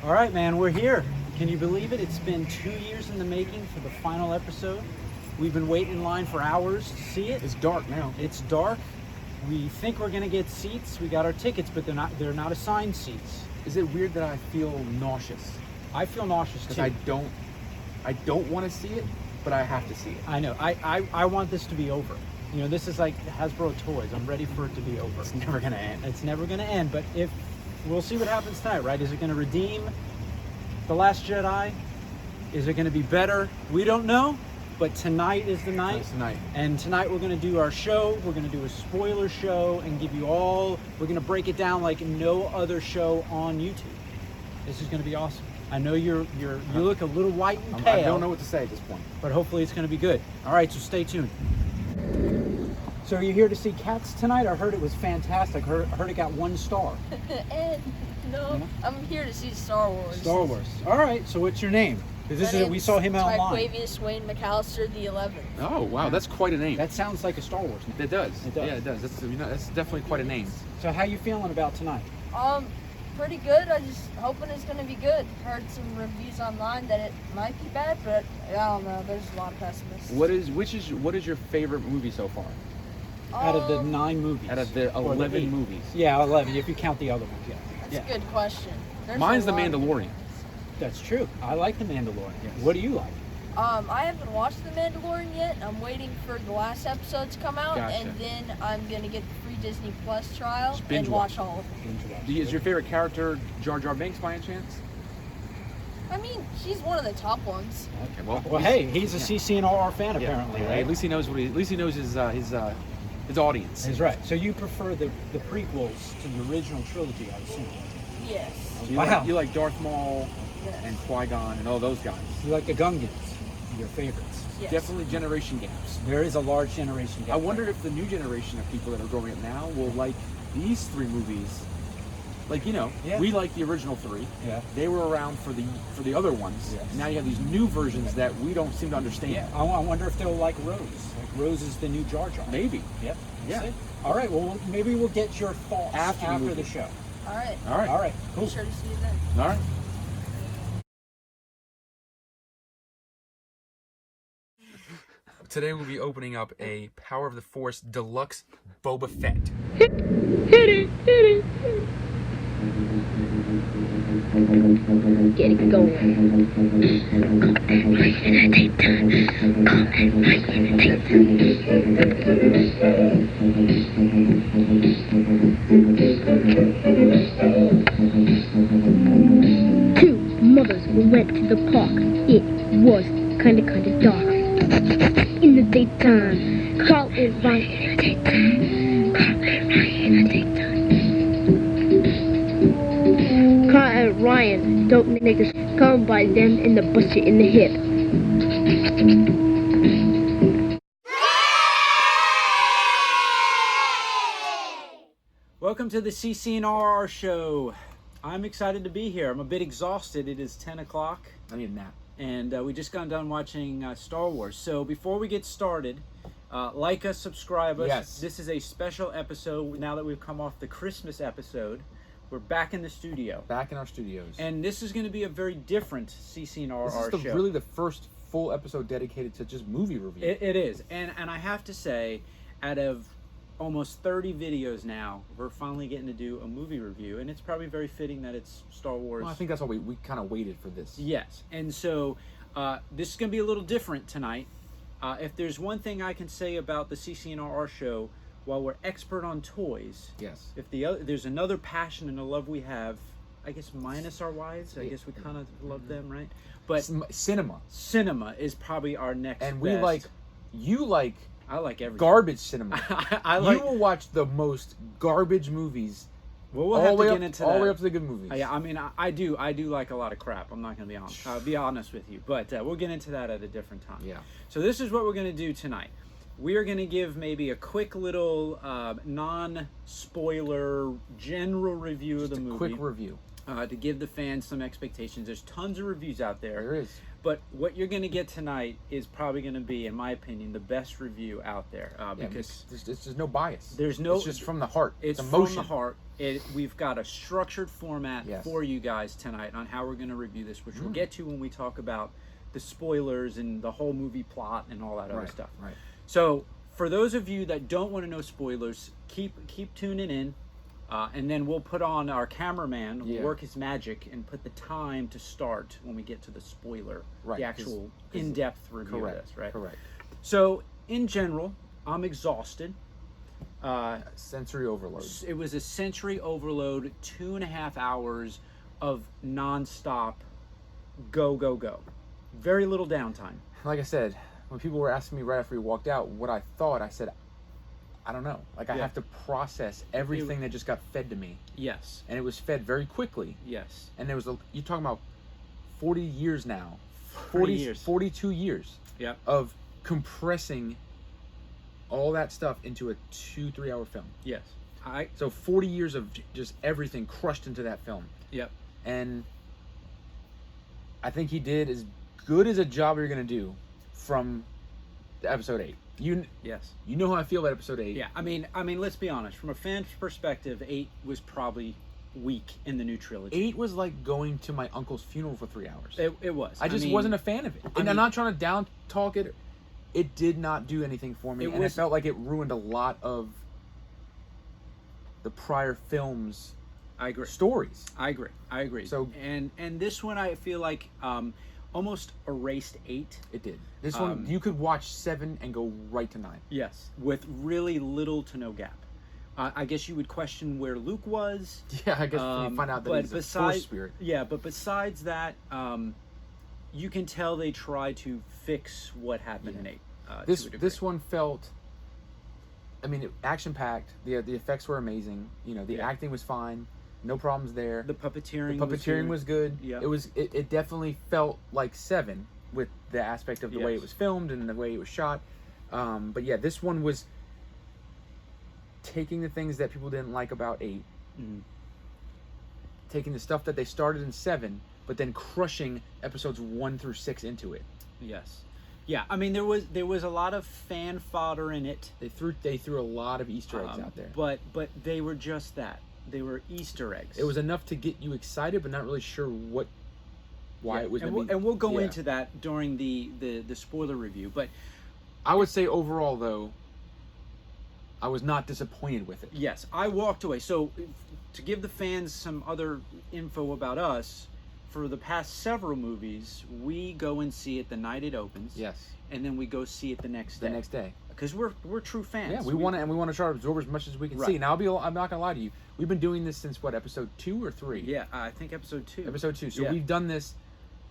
All right, man, we're here. Can you believe it? It's been 2 years in the making for the final episode. We've been waiting in line for hours to see it. It's dark now. It's dark. We think we're gonna get seats. We got our tickets, but they're not assigned seats. Is it weird that I feel nauseous? I feel nauseous too. Because I don't want to see it, but I have to see it. I know. I want this to be over. You know, this is like Hasbro toys. I'm ready for it to be over. It's never gonna end. It's never gonna end, but if we'll see what happens tonight, right? Is it gonna redeem The Last Jedi? Is it gonna be better? We don't know, but tonight is the night. It's tonight. And tonight we're gonna do our show. We're gonna do a spoiler show and give you all, we're gonna break it down like no other show on YouTube. This is gonna be awesome. I know you look a little white and pale. I don't know what to say at this point. But hopefully it's gonna be good. All right, so stay tuned. So are you here to see Cats tonight? I heard it was fantastic. Heard it got 1 star. And no, I'm here to see Star Wars. Star Wars. All right. So what's your name? Because we saw him online. Tyquavius Wayne McAllister the 11th. Oh wow, that's quite a name. That sounds like a Star Wars name. It does. It does. Yeah, it does. That's definitely quite a name. So how you feeling about tonight? Pretty good. I just hoping it's gonna be good. Heard some reviews online that it might be bad, but I don't know. There's a lot of pessimists. What is your favorite movie so far? Out of the 9 movies. Out of the 11 movies. Yeah, 11 if you count the other ones. Yeah. That's a good question. Mine's The Mandalorian. That's true. I like The Mandalorian. Yes. What do you like? I haven't watched The Mandalorian yet. I'm waiting for the last episode to come out, Gotcha. and then I'm gonna get the free Disney Plus trial Just binge and watch all of them. Is your favorite character Jar Jar Binks by any chance? I mean, she's one of the top ones. Okay, Well, hey, he's a CCNR fan apparently, right? At least he knows his audience. That's right. So you prefer the prequels to the original trilogy, I assume. Yes. So Wow. you like Darth Maul Yes. and Qui-Gon and all those guys. You like the Gungans, your favorites. Yes. Definitely generation gaps. There is a large generation gap. I wonder if the new generation of people that are growing up now will like these 3 movies. Like, Yeah. we like the original 3. Yeah. They were around for the other ones. Yes. Now you have these new versions that we don't seem to understand. Yeah. I wonder if they'll like Rose. Like Rose is the new Jar Jar. Maybe. Yep. Yeah. See? All right. Well, maybe we'll get your thoughts After the after movie. the show. All right. All right. All right. Cool. Be sure to see you then. All right. Today we'll be opening up a Power of the Force Deluxe Boba Fett. Get it going. Two mothers went to the park. It was kinda dark. In the daytime, Carl and Ryan in the daytime. Carl and Ryan in the daytime. Carl and Ryan, dope niggas, come by them in the bush in the hip. Welcome to the CCNR show. I'm excited to be here. I'm a bit exhausted. It is 10 o'clock. I need a nap. And we just got done watching Star Wars. So before we get started, like us, subscribe us. Yes. This is a special episode. Now that we've come off the Christmas episode, we're back in the studio. Back in our studios. And this is going to be a very different CCNR This is show. really the first full episode dedicated to just movie review. It is. And I have to say, out of almost 30 videos now, we're finally getting to do a movie review. And it's probably very fitting that it's Star Wars. Well, I think that's why we kind of waited for this. Yes, and so this is going to be a little different tonight. If there's one thing I can say about the CCNR show, while we're expert on toys, Yes. if there's another passion and a love we have, I guess minus our wives, I guess we kind of love them, right? But Cinema. cinema is probably our next And we best. you like I like everything. garbage cinema. I like. You will watch the most garbage movies Well, we'll have to get into all that. the way up to the good movies. Yeah, I mean, I do like a lot of crap. I'm not going to be honest. I'll be honest with you, but we'll get into that at a different time. Yeah. So this is what we're going to do tonight. We are going to give maybe a quick little non-spoiler general review of the Just a movie. quick review. to give the fans some expectations. There's tons of reviews out there. There is. But what you're going to get tonight is probably going to be, in my opinion, the best review out there. Because there's no bias. it's just from the heart. It's emotion. from the heart. We've got a structured format for you guys tonight on how we're going to review this, which we'll get to when we talk about the spoilers and the whole movie plot and all that other stuff. Right. So for those of you that don't want to know spoilers, keep tuning in. And then we'll put on our cameraman, will work his magic, and put the time to start when we get to the spoiler, the actual in-depth review of this, right? Correct. So, in general, I'm exhausted. Sensory overload. It was a sensory overload, 2.5 hours of non-stop go, go, go. Very little downtime. Like I said, when people were asking me right after we walked out what I thought, I said, I don't know. Like, I have to process everything that just got fed to me. Yes. And it was fed very quickly. Yes. And there was, you're talking about 40 years now. 42 years of compressing all that stuff into a 2-3 hour film. Yes. So 40 years of just everything crushed into that film. Yep. And I think he did as good as a job you're going to do from episode 8. You know how I feel about episode 8. Yeah, I mean, let's be honest. From a fan's perspective, 8 was probably weak in the new trilogy. 8 was like going to my uncle's funeral for 3 hours. It was. I just wasn't a fan of it. And I'm not trying to down talk it. It did not do anything for me, and it felt like it ruined a lot of the prior films. I agree. Stories. I agree. So and this one I feel like almost erased 8. It did. This one you could watch 7 and go right to 9. Yes, with really little to no gap. I guess you would question where Luke was. Yeah, I guess when you find out that he's a Force spirit. Yeah, but besides that, you can tell they tried to fix what happened in 8. This one felt, I mean, action packed. The effects were amazing. You know, the acting was fine. No problems there. The puppeteering was good. Yeah. It definitely felt like 7 with the aspect of the way it was filmed and the way it was shot. But yeah, this one was taking the things that people didn't like about 8, taking the stuff that they started in 7, but then crushing episodes 1 through 6 into it. Yes. Yeah, I mean there was a lot of fan fodder in it. They threw a lot of Easter eggs out there. But they were just that. They were Easter eggs. It was enough to get you excited, but not really sure why it was. And we'll go into that during the spoiler review. But I would say overall, though, I was not disappointed with it. Yes, I walked away. So to give the fans some other info about us, for the past several movies, we go and see it the night it opens. Yes. And then we go see it the next day. The next day. Because we're true fans. Yeah, we want to try to absorb as much as we can see. Now I'm not gonna lie to you. We've been doing this since what, episode 2 or 3? Yeah, I think episode 2. Episode 2. So we've done this,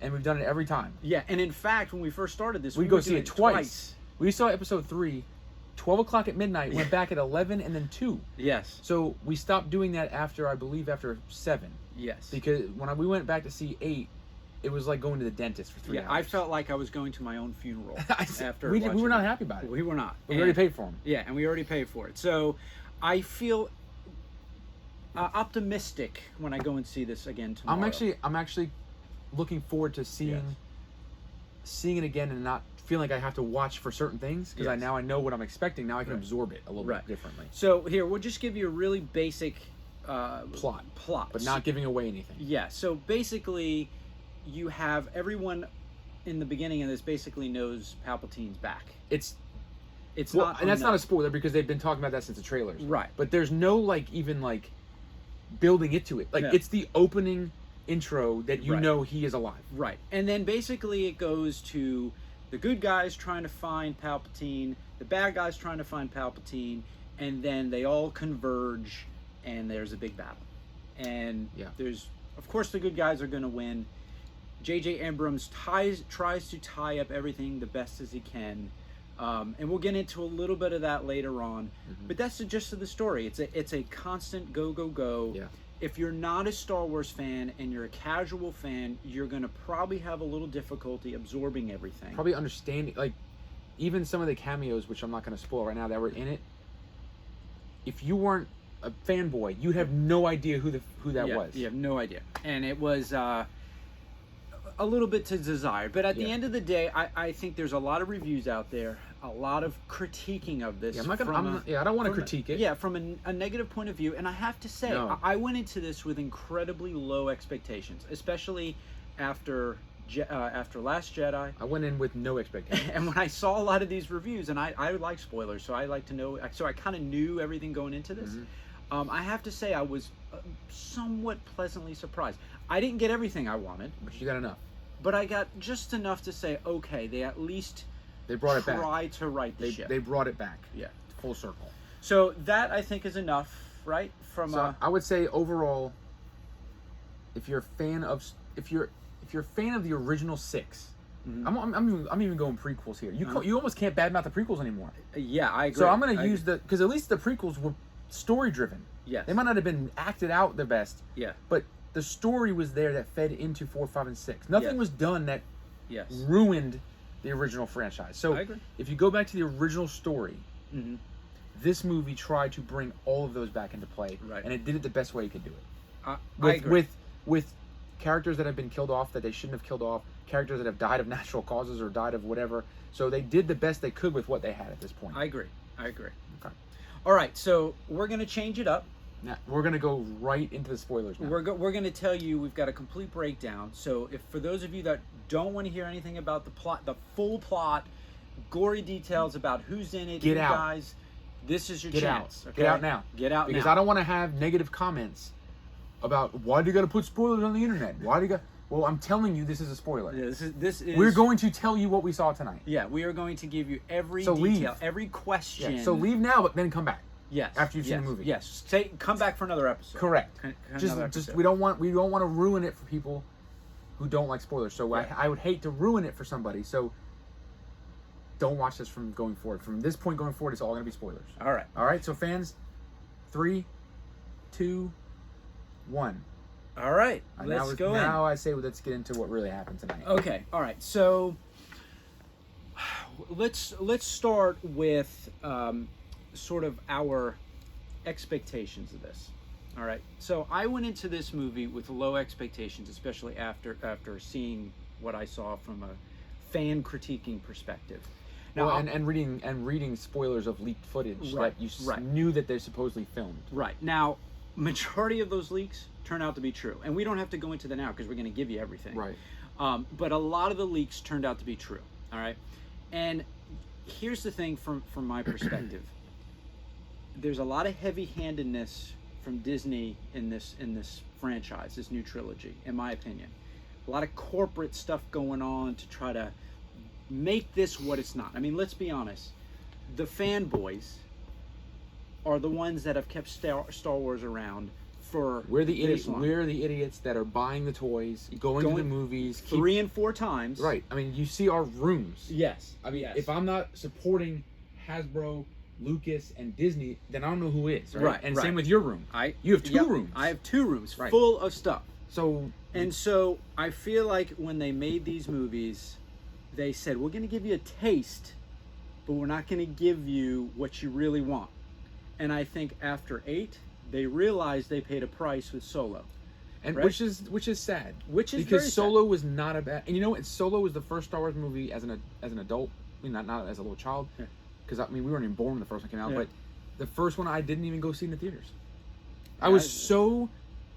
and we've done it every time. Yeah, and in fact, when we first started this, we go see it twice. We saw episode 3, 12 o'clock at midnight. Went back at 11 and then 2. Yes. So we stopped doing that after 7. Yes. Because when we went back to see 8, it was like going to the dentist for 3 hours. I felt like I was going to my own funeral after we were not happy about it. We were not. We already paid for them. Yeah, and we already paid for it. So I feel optimistic when I go and see this again tomorrow. I'm actually looking forward to seeing it again and not feeling like I have to watch for certain things because now I know what I'm expecting. Now I can absorb it a little bit differently. So here, we'll just give you a really basic plot, but not giving away anything. Yeah. So basically, you have everyone in the beginning of this basically knows Palpatine's back. It's not, and that's not a spoiler because they've been talking about that since the trailers. Right. But there's no even building it to it. It's the opening intro that you know he is alive. Right. And then basically it goes to the good guys trying to find Palpatine, the bad guys trying to find Palpatine, and then they all converge and there's a big battle. And there's, of course, the good guys are going to win. J.J. Abrams tries to tie up everything the best as he can. And we'll get into a little bit of that later on. But that's the gist of the story. It's a constant go, go, go. Yeah. If you're not a Star Wars fan and you're a casual fan, you're going to probably have a little difficulty absorbing everything. Probably understanding, even some of the cameos, which I'm not going to spoil right now, that were in it. If you weren't a fanboy, you have no idea who that was. You have no idea. And it was a little bit to desire. But at the end of the day, I think there's a lot of reviews out there, a lot of critiquing of this. Yeah, I don't want to critique it. Yeah, from a negative point of view. And I have to say, I went into this with incredibly low expectations, especially after Last Jedi. I went in with no expectations. And when I saw a lot of these reviews, and I like spoilers, so I like to know, so I kind of knew everything going into this. I have to say I was somewhat pleasantly surprised. I didn't get everything I wanted. But you got enough. But I got just enough to say, okay, they at least brought it back. Tried to right the ship. They brought it back. Yeah. Full circle. So that, I think, is enough, right? I would say overall, if you're a fan of the original 6, I'm even going prequels here. You almost can't badmouth the prequels anymore. Yeah, I agree. So I'm going to use because at least the prequels were story driven. Yes. They might not have been acted out the best. Yeah. But the story was there that fed into 4, 5, and 6. Nothing was done that ruined the original franchise. So I agree. if you go back to the original story, this movie tried to bring all of those back into play, and it did it the best way it could do it. I agree. With characters that have been killed off that they shouldn't have killed off, characters that have died of natural causes or died of whatever. So they did the best they could with what they had at this point. I agree. Okay. All right, so we're going to change it up. Now, we're going to go right into the spoilers now. We're going to tell you we've got a complete breakdown. So if for those of you that don't want to hear anything about the plot, the full plot, gory details about who's in it, guys, this is your chance. Okay? Get out now. Get out because now. I don't want to have negative comments about why do you got to put spoilers on the internet? Why do you got? Well, I'm telling you, this is a spoiler. Yeah, this is. We're going to tell you what we saw tonight. Yeah, we are going to give you every detail, every question. Yeah, so leave now, but then come back. Yes. After you've seen the movie. Yes. Come back for another episode. Correct. Another episode. We don't want to ruin it for people who don't like spoilers. So I would hate to ruin it for somebody. So don't watch this from going forward. From this point going forward, it's all going to be spoilers. All right. All right. So fans, 3, 2, 1. All right. Let's go in. Now I say let's get into what really happened tonight. Okay. All right. So let's start with sort of our expectations of this. All right. So I went into this movie with low expectations, especially after seeing what I saw from a fan critiquing perspective. Now, and reading spoilers of leaked footage that you knew that they're supposedly filmed. Right. Now, majority of those leaks turn out to be true, and we don't have to go into that now because we're going to give you everything. Right. But a lot of the leaks turned out to be true. All right. And here's the thing from my perspective. There's a lot of heavy-handedness from Disney in this franchise, this new trilogy, in my opinion. A lot of corporate stuff going on to try to make this what it's not. I mean, let's be honest. The fanboys are the ones that have kept Star Wars around for We're the idiots that are buying the toys, going to the movies 3 and 4 times. Right. I mean, you see our rooms. Yes. I mean, if I'm not supporting Hasbro, Lucas, and Disney, then I don't know who is. Right. And same with your room. You have 2 rooms. I have 2 rooms full of stuff. So I feel like when they made these movies, they said, we're going to give you a taste, but we're not going to give you what you really want. And I think after 8, they realized they paid a price with Solo. And which is sad. Because very Solo was not a bad. And you know what? Solo was the first Star Wars movie as an adult. I mean, not as a little child. Because we weren't even born when the first one came out. But the first one I didn't even go see in the theaters. I was so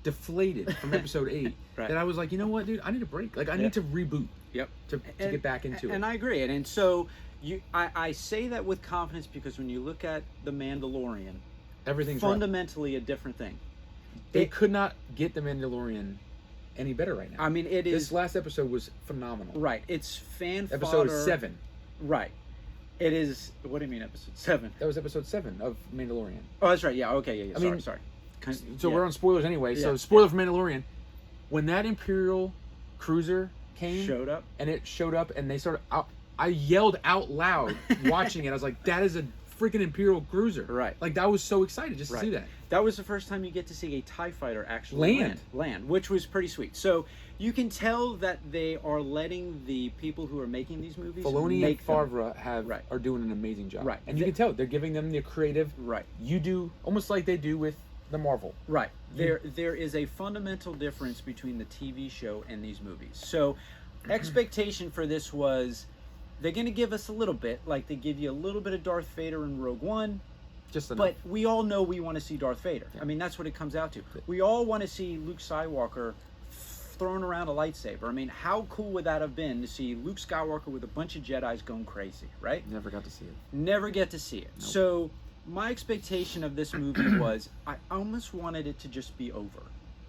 deflated from Episode 8 that I was like, you know what, dude? I need a break. Like I need to reboot. Yep. To get back into it. And I agree. And so I say that with confidence because when you look at The Mandalorian, everything's fundamentally a different thing. They could not get The Mandalorian any better right now. I mean, it is. This last episode was phenomenal. Right. It's fan fodder. Episode 7. Right. It is. What do you mean, episode 7? That was episode 7 of Mandalorian. Oh, that's right. Yeah. Okay. Yeah. Sorry. So we're on spoilers anyway. So spoiler for Mandalorian. When that Imperial cruiser showed up, and they started. I yelled out loud watching it. I was like, "That is a freaking Imperial cruiser!" Right. Like I was so excited just to see that. That was the first time you get to see a TIE fighter actually land, which was pretty sweet. So you can tell that they are letting the people who are making these movies, Filoni and Favreau are doing an amazing job. Right. And you can tell they're giving them the creative. Right. You do almost like they do with the Marvel. Right. There is a fundamental difference between the TV show and these movies. So expectation for this was they're going to give us a little bit, like they give you a little bit of Darth Vader in Rogue One. Just enough. But we all know we want to see Darth Vader. Yeah. I mean, that's what it comes out to. We all want to see Luke Skywalker throwing around a lightsaber. I mean, how cool would that have been to see Luke Skywalker with a bunch of Jedis going crazy, right? Never got to see it. Never get to see it. Nope. So my expectation of this movie was I almost wanted it to just be over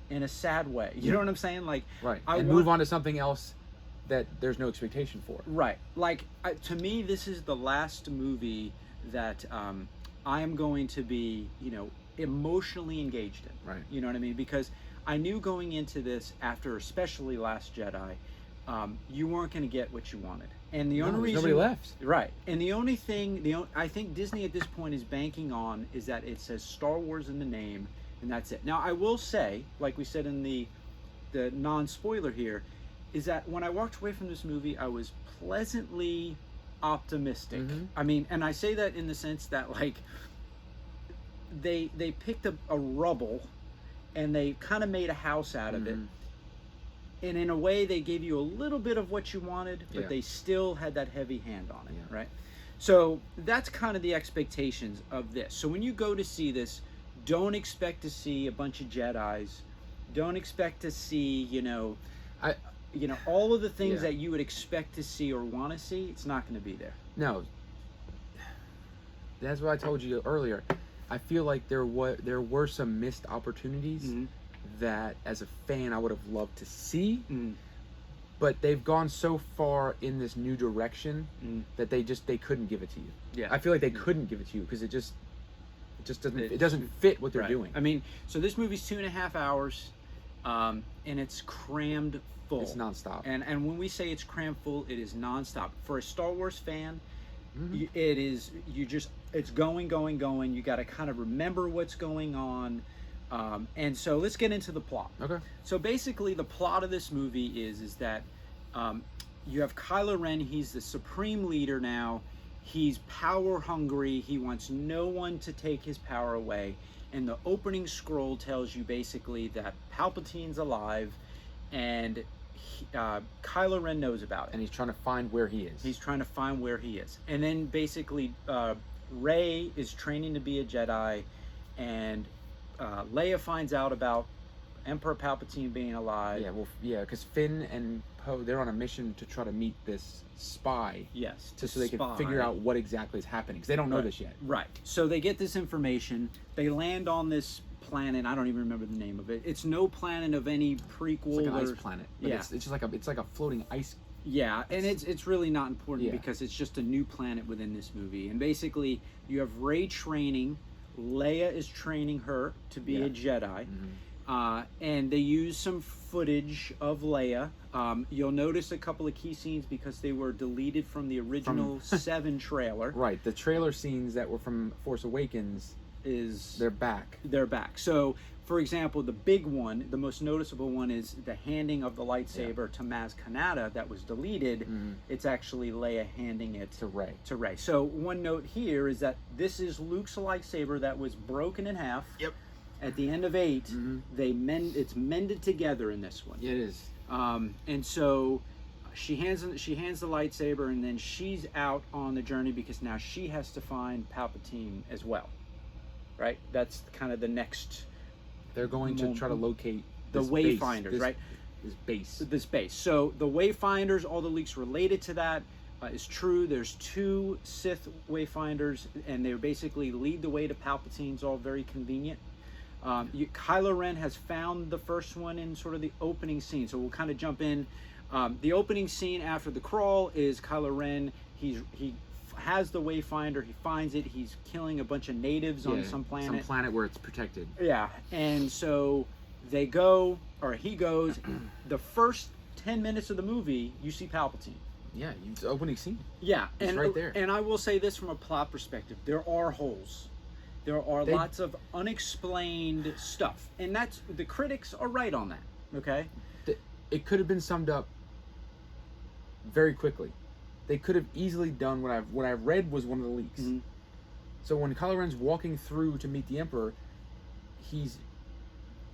in a sad way. You know what I'm saying? Like, right. and move on to something else that there's no expectation for. Right. Like, to me, this is the last movie that I am going to be, emotionally engaged in. Right. You know what I mean? Because I knew going into this, after especially Last Jedi, you weren't going to get what you wanted. And the only reason nobody left. Right. And the only thing, I think Disney at this point is banking on is that it says Star Wars in the name, and that's it. Now, I will say, like we said in the non-spoiler here, is that when I walked away from this movie, I was pleasantly optimistic. Mm-hmm. I mean, and I say that in the sense that, like, they picked a rubble and they kind of made a house out of it. And in a way, they gave you a little bit of what you wanted, but they still had that heavy hand on it, right? So that's kind of the expectations of this. So when you go to see this, don't expect to see a bunch of Jedis. Don't expect to see, all of the things that you would expect to see or want to see. It's not going to be there. No. That's what I told you earlier. I feel like there were some missed opportunities that, as a fan, I would have loved to see. But they've gone so far in this new direction that they couldn't give it to you. Yeah, I feel like they couldn't give it to you because it doesn't fit what they're doing. I mean, so this movie's 2.5 hours, and it's crammed full. It's nonstop. And when we say it's crammed full, it is nonstop. For a Star Wars fan, it is. It's going. You got to kind of remember what's going on. And so let's get into the plot. Okay. So basically, the plot of this movie is that you have Kylo Ren. He's the supreme leader now. He's power hungry. He wants no one to take his power away. And the opening scroll tells you basically that Palpatine's alive, and Kylo Ren knows about it. And he's trying to find where he is. And then basically, Rey is training to be a Jedi, and Leia finds out about Emperor Palpatine being alive. Because Finn and Poe, they're on a mission to try to meet this spy. Yes, so they can figure out what exactly is happening, because they don't know this yet. Right. So they get this information. They land on this planet. I don't even remember the name of it. It's no planet of any prequel. It's like an ice planet. But it's just like a floating ice. Yeah, and it's really not important because it's just a new planet within this movie. And basically, you have Rey training. Leia is training her to be a Jedi. And they use some footage of Leia. You'll notice a couple of key scenes because they were deleted from the original 7 trailer. Right, the trailer scenes that were from Force Awakens they're back. So, for example, the big one, the most noticeable one, is the handing of the lightsaber to Maz Kanata that was deleted. It's actually Leia handing it to Rey. So one note here is that this is Luke's lightsaber that was broken in half. Yep. At the end of 8, it's mended together in this one. Yeah, it is. And so she hands the lightsaber, and then she's out on the journey because now she has to find Palpatine as well. Right? That's kind of the next. They're going to try to locate the Wayfinders, right? This base. So the Wayfinders, all the leaks related to that is true. There's 2 Sith Wayfinders, and they basically lead the way to Palpatine. It's all very convenient. Kylo Ren has found the first one in sort of the opening scene, so we'll kind of jump in. The opening scene after the crawl is Kylo Ren. He has the Wayfinder. He finds it. He's killing a bunch of natives on some planet where it's protected. Yeah, and so he goes. The first 10 minutes of the movie, you see Palpatine. Yeah, it's the opening scene. Yeah, He's right there. And I will say this from a plot perspective: there are holes. There are lots of unexplained stuff, and the critics are right on that. Okay, it could have been summed up very quickly. They could have easily done what I've read was one of the leaks. So when Kylo Ren's walking through to meet the Emperor, he's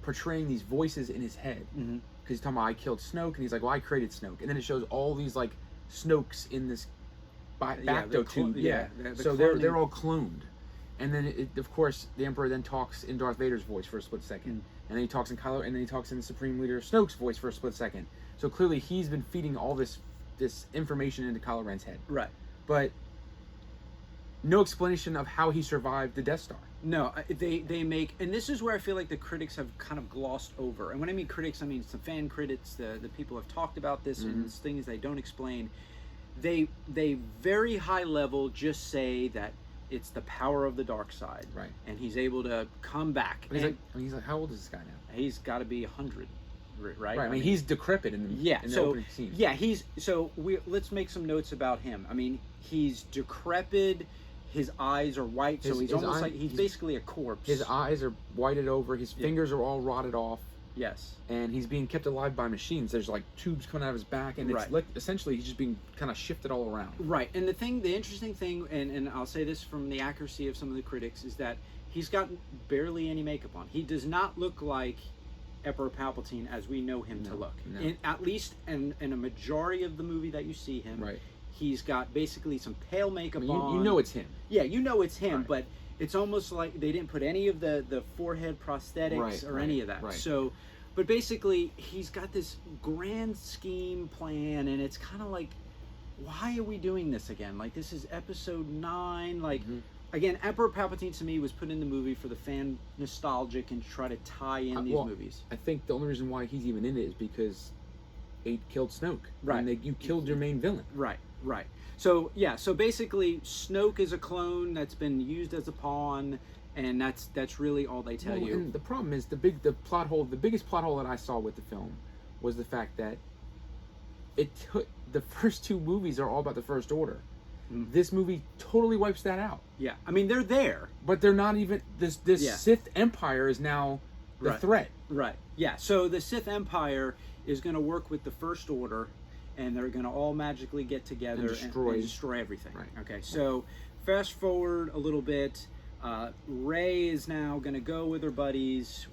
portraying these voices in his head. Mm-hmm. Because he's talking about, I killed Snoke, and he's like, well, I created Snoke. And then it shows all these, like, Snokes in this Bacto tube. So they're all cloned. And then, of course, the Emperor then talks in Darth Vader's voice for a split second. And then he talks in Kylo, and then he talks in the Supreme Leader Snoke's voice for a split second. So clearly he's been feeding all this information into Kylo Ren's head. Right. But no explanation of how he survived the Death Star. No, they make, and this is where I feel like the critics have kind of glossed over. And when I mean critics, I mean some fan critics, the people have talked about this, and it's things they don't explain. They very high level just say that it's the power of the dark side, right? And he's able to come back. But he's like, how old is this guy now? He's got to be 100, right? Right. I mean, he's decrepit in the opening scene. Yeah, let's make some notes about him. I mean, he's decrepit. His eyes are white, so he's almost like he's basically a corpse. His eyes are whited over. His fingers are all rotted off. Yes. And he's being kept alive by machines. There's like tubes coming out of his back, and it's essentially he's just being kind of shifted all around. Right. And the interesting thing, and I'll say this from the accuracy of some of the critics, is that he's got barely any makeup on. He does not look like Emperor Palpatine as we know him to look. No. At least in a majority of the movie that you see him. Right. He's got basically some pale makeup on. You know it's him. Yeah, you know it's him, but it's almost like they didn't put any of the forehead prosthetics or any of that. Right. So, but basically, he's got this grand scheme plan, and it's kind of like, why are we doing this again? Like, this is episode 9. Like, again, Emperor Palpatine to me was put in the movie for the fan nostalgic and to try to tie in these movies. I think the only reason why he's even in it is because 8 killed Snoke. Right. And you killed your main villain. Right. Right. So yeah. So basically, Snoke is a clone that's been used as a pawn, and that's really all they tell you. And the problem is the biggest plot hole that I saw with the film was the fact that it took the first 2 movies are all about the First Order. This movie totally wipes that out. Yeah. I mean, they're there, but they're not even. This Sith Empire is now the threat. Right. Yeah. So the Sith Empire is going to work with the First Order, and they're going to all magically get together and destroy everything. Right. Okay, so fast forward a little bit. Rey is now going to go with her buddies.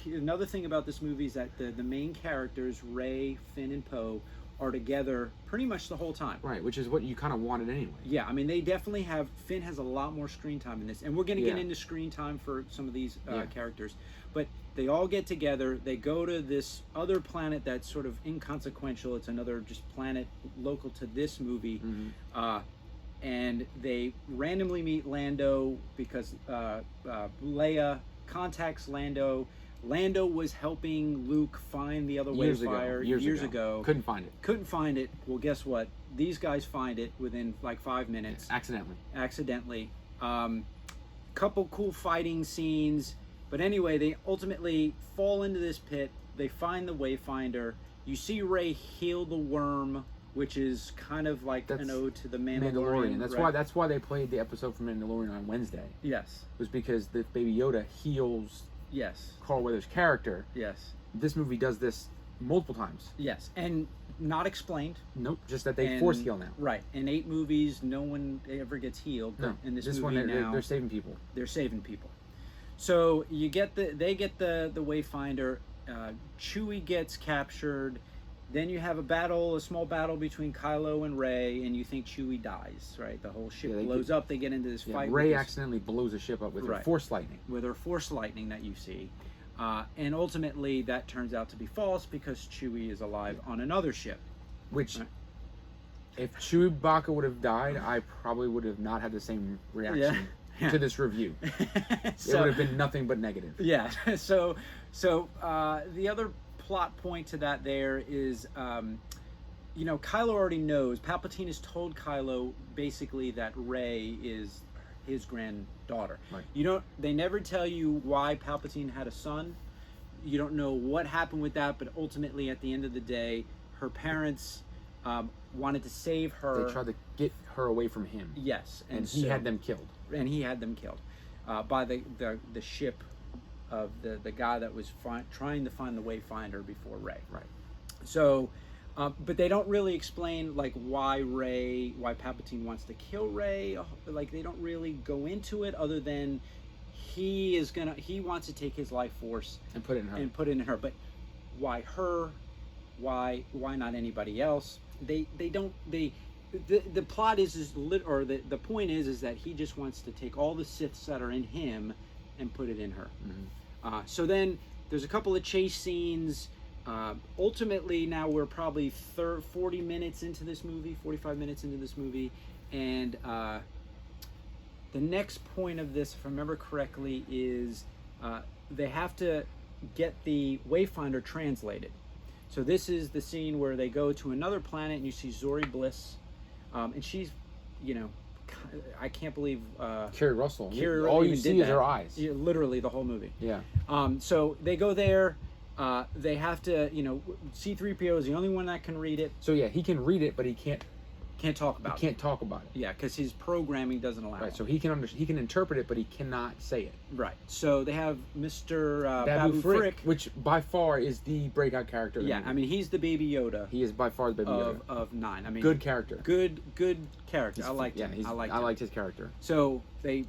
Another thing about this movie is that the main characters, Rey, Finn, and Poe, are together pretty much the whole time. Right, which is what you kind of wanted anyway. Yeah, I mean, they definitely have. Finn has a lot more screen time in this, and we're going to get into screen time for some of these characters. But they all get together. They go to this other planet that's sort of inconsequential. It's another just planet local to this movie. And they randomly meet Lando because Leia contacts Lando. Lando was helping Luke find the other Wayfinder years ago. Couldn't find it. Well, guess what? These guys find it within like 5 minutes. Accidentally. Couple cool fighting scenes. But anyway, they ultimately fall into this pit. They find the Wayfinder. You see Rey heal the worm, which is kind of like an ode to the Mandalorian. That's why they played the episode from Mandalorian on Wednesday. Yes. It was because the Baby Yoda heals Carl Weathers' character. Yes. This movie does this multiple times. Yes. And not explained. Nope. Just that they force heal now. Right. In 8 movies, no one ever gets healed. But in this movie one, now, they're saving people. They're saving people. So they get the Wayfinder. Chewie gets captured. Then you have a small battle between Kylo and Rey, and you think Chewie dies, right? The whole ship blows up. They get into this fight. Rey accidentally blows the ship up with her force lightning. With her force lightning that you see. And ultimately, that turns out to be false because Chewie is alive on another ship. Which, if Chewbacca would have died, I probably would have not had the same reaction to this review. It would have been nothing but negative. Yeah. So the other plot point to that there is, Kylo already knows. Palpatine has told Kylo basically that Rey is his granddaughter. Right. They never tell you why Palpatine had a son. You don't know what happened with that, but ultimately at the end of the day, her parents wanted to save her. They tried to get her away from him. Yes. And he had them killed. By the ship of the guy that was trying to find the Wayfinder before Rey. Right. So, but they don't really explain like why Palpatine wants to kill Rey. Like they don't really go into it other than he wants to take his life force and put it in her. and put it in her. But why her? Why not anybody else? The plot the point is that he just wants to take all the Siths that are in him and put it in her. Mm-hmm. So then there's a couple of chase scenes. Ultimately, now we're probably 40 minutes into this movie, 45 minutes into this movie, and the next point of this, if I remember correctly, is they have to get the Wayfinder translated. So this is the scene where they go to another planet and you see Zori Bliss, and she's, I can't believe Kerry Russell. Kerry All even you see did is that. her eyes. Yeah, literally the whole movie. Yeah. So they go there. They have to, C-3PO is the only one that can read it. So yeah, he can read it, but he can't talk about it. Can't talk about it. Yeah, because his programming doesn't allow Right. it. So he can interpret it, but he cannot say it. Right. So they have Mr. Babu Babu Frick. which by far is the breakout character. Of the Yeah, movie. I mean, he's the Baby Yoda he is by far the Baby Yoda. of 9. I mean, Good character. Good character. I liked Yeah, him. I liked his character. So they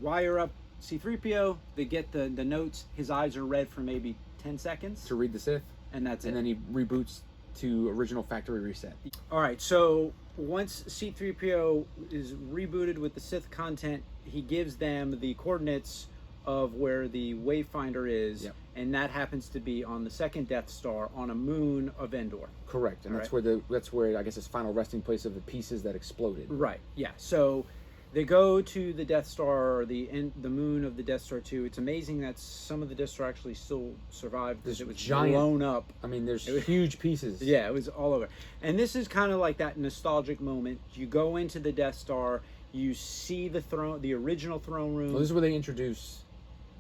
wire up C-3PO. They get the notes. His eyes are red for maybe 10 seconds. To read the Sith, And that's it. and then he reboots to original factory reset. All right, so once C-3PO is rebooted with the Sith content, he gives them the coordinates of where the Wayfinder is, Yep. and that happens to be on the second Death Star on a moon of Endor. Correct, and All that's where I guess his final resting place of the pieces that exploded. Right. Yeah. So they go to the Death Star, or the moon of the Death Star 2. It's amazing that some of the Death Star actually still survived because This it was giant- blown up. I mean, there's huge pieces. Yeah, it was all over. And this is kind of like that nostalgic moment. You go into the Death Star, you see the throne, the original throne room. Well, this is where they introduce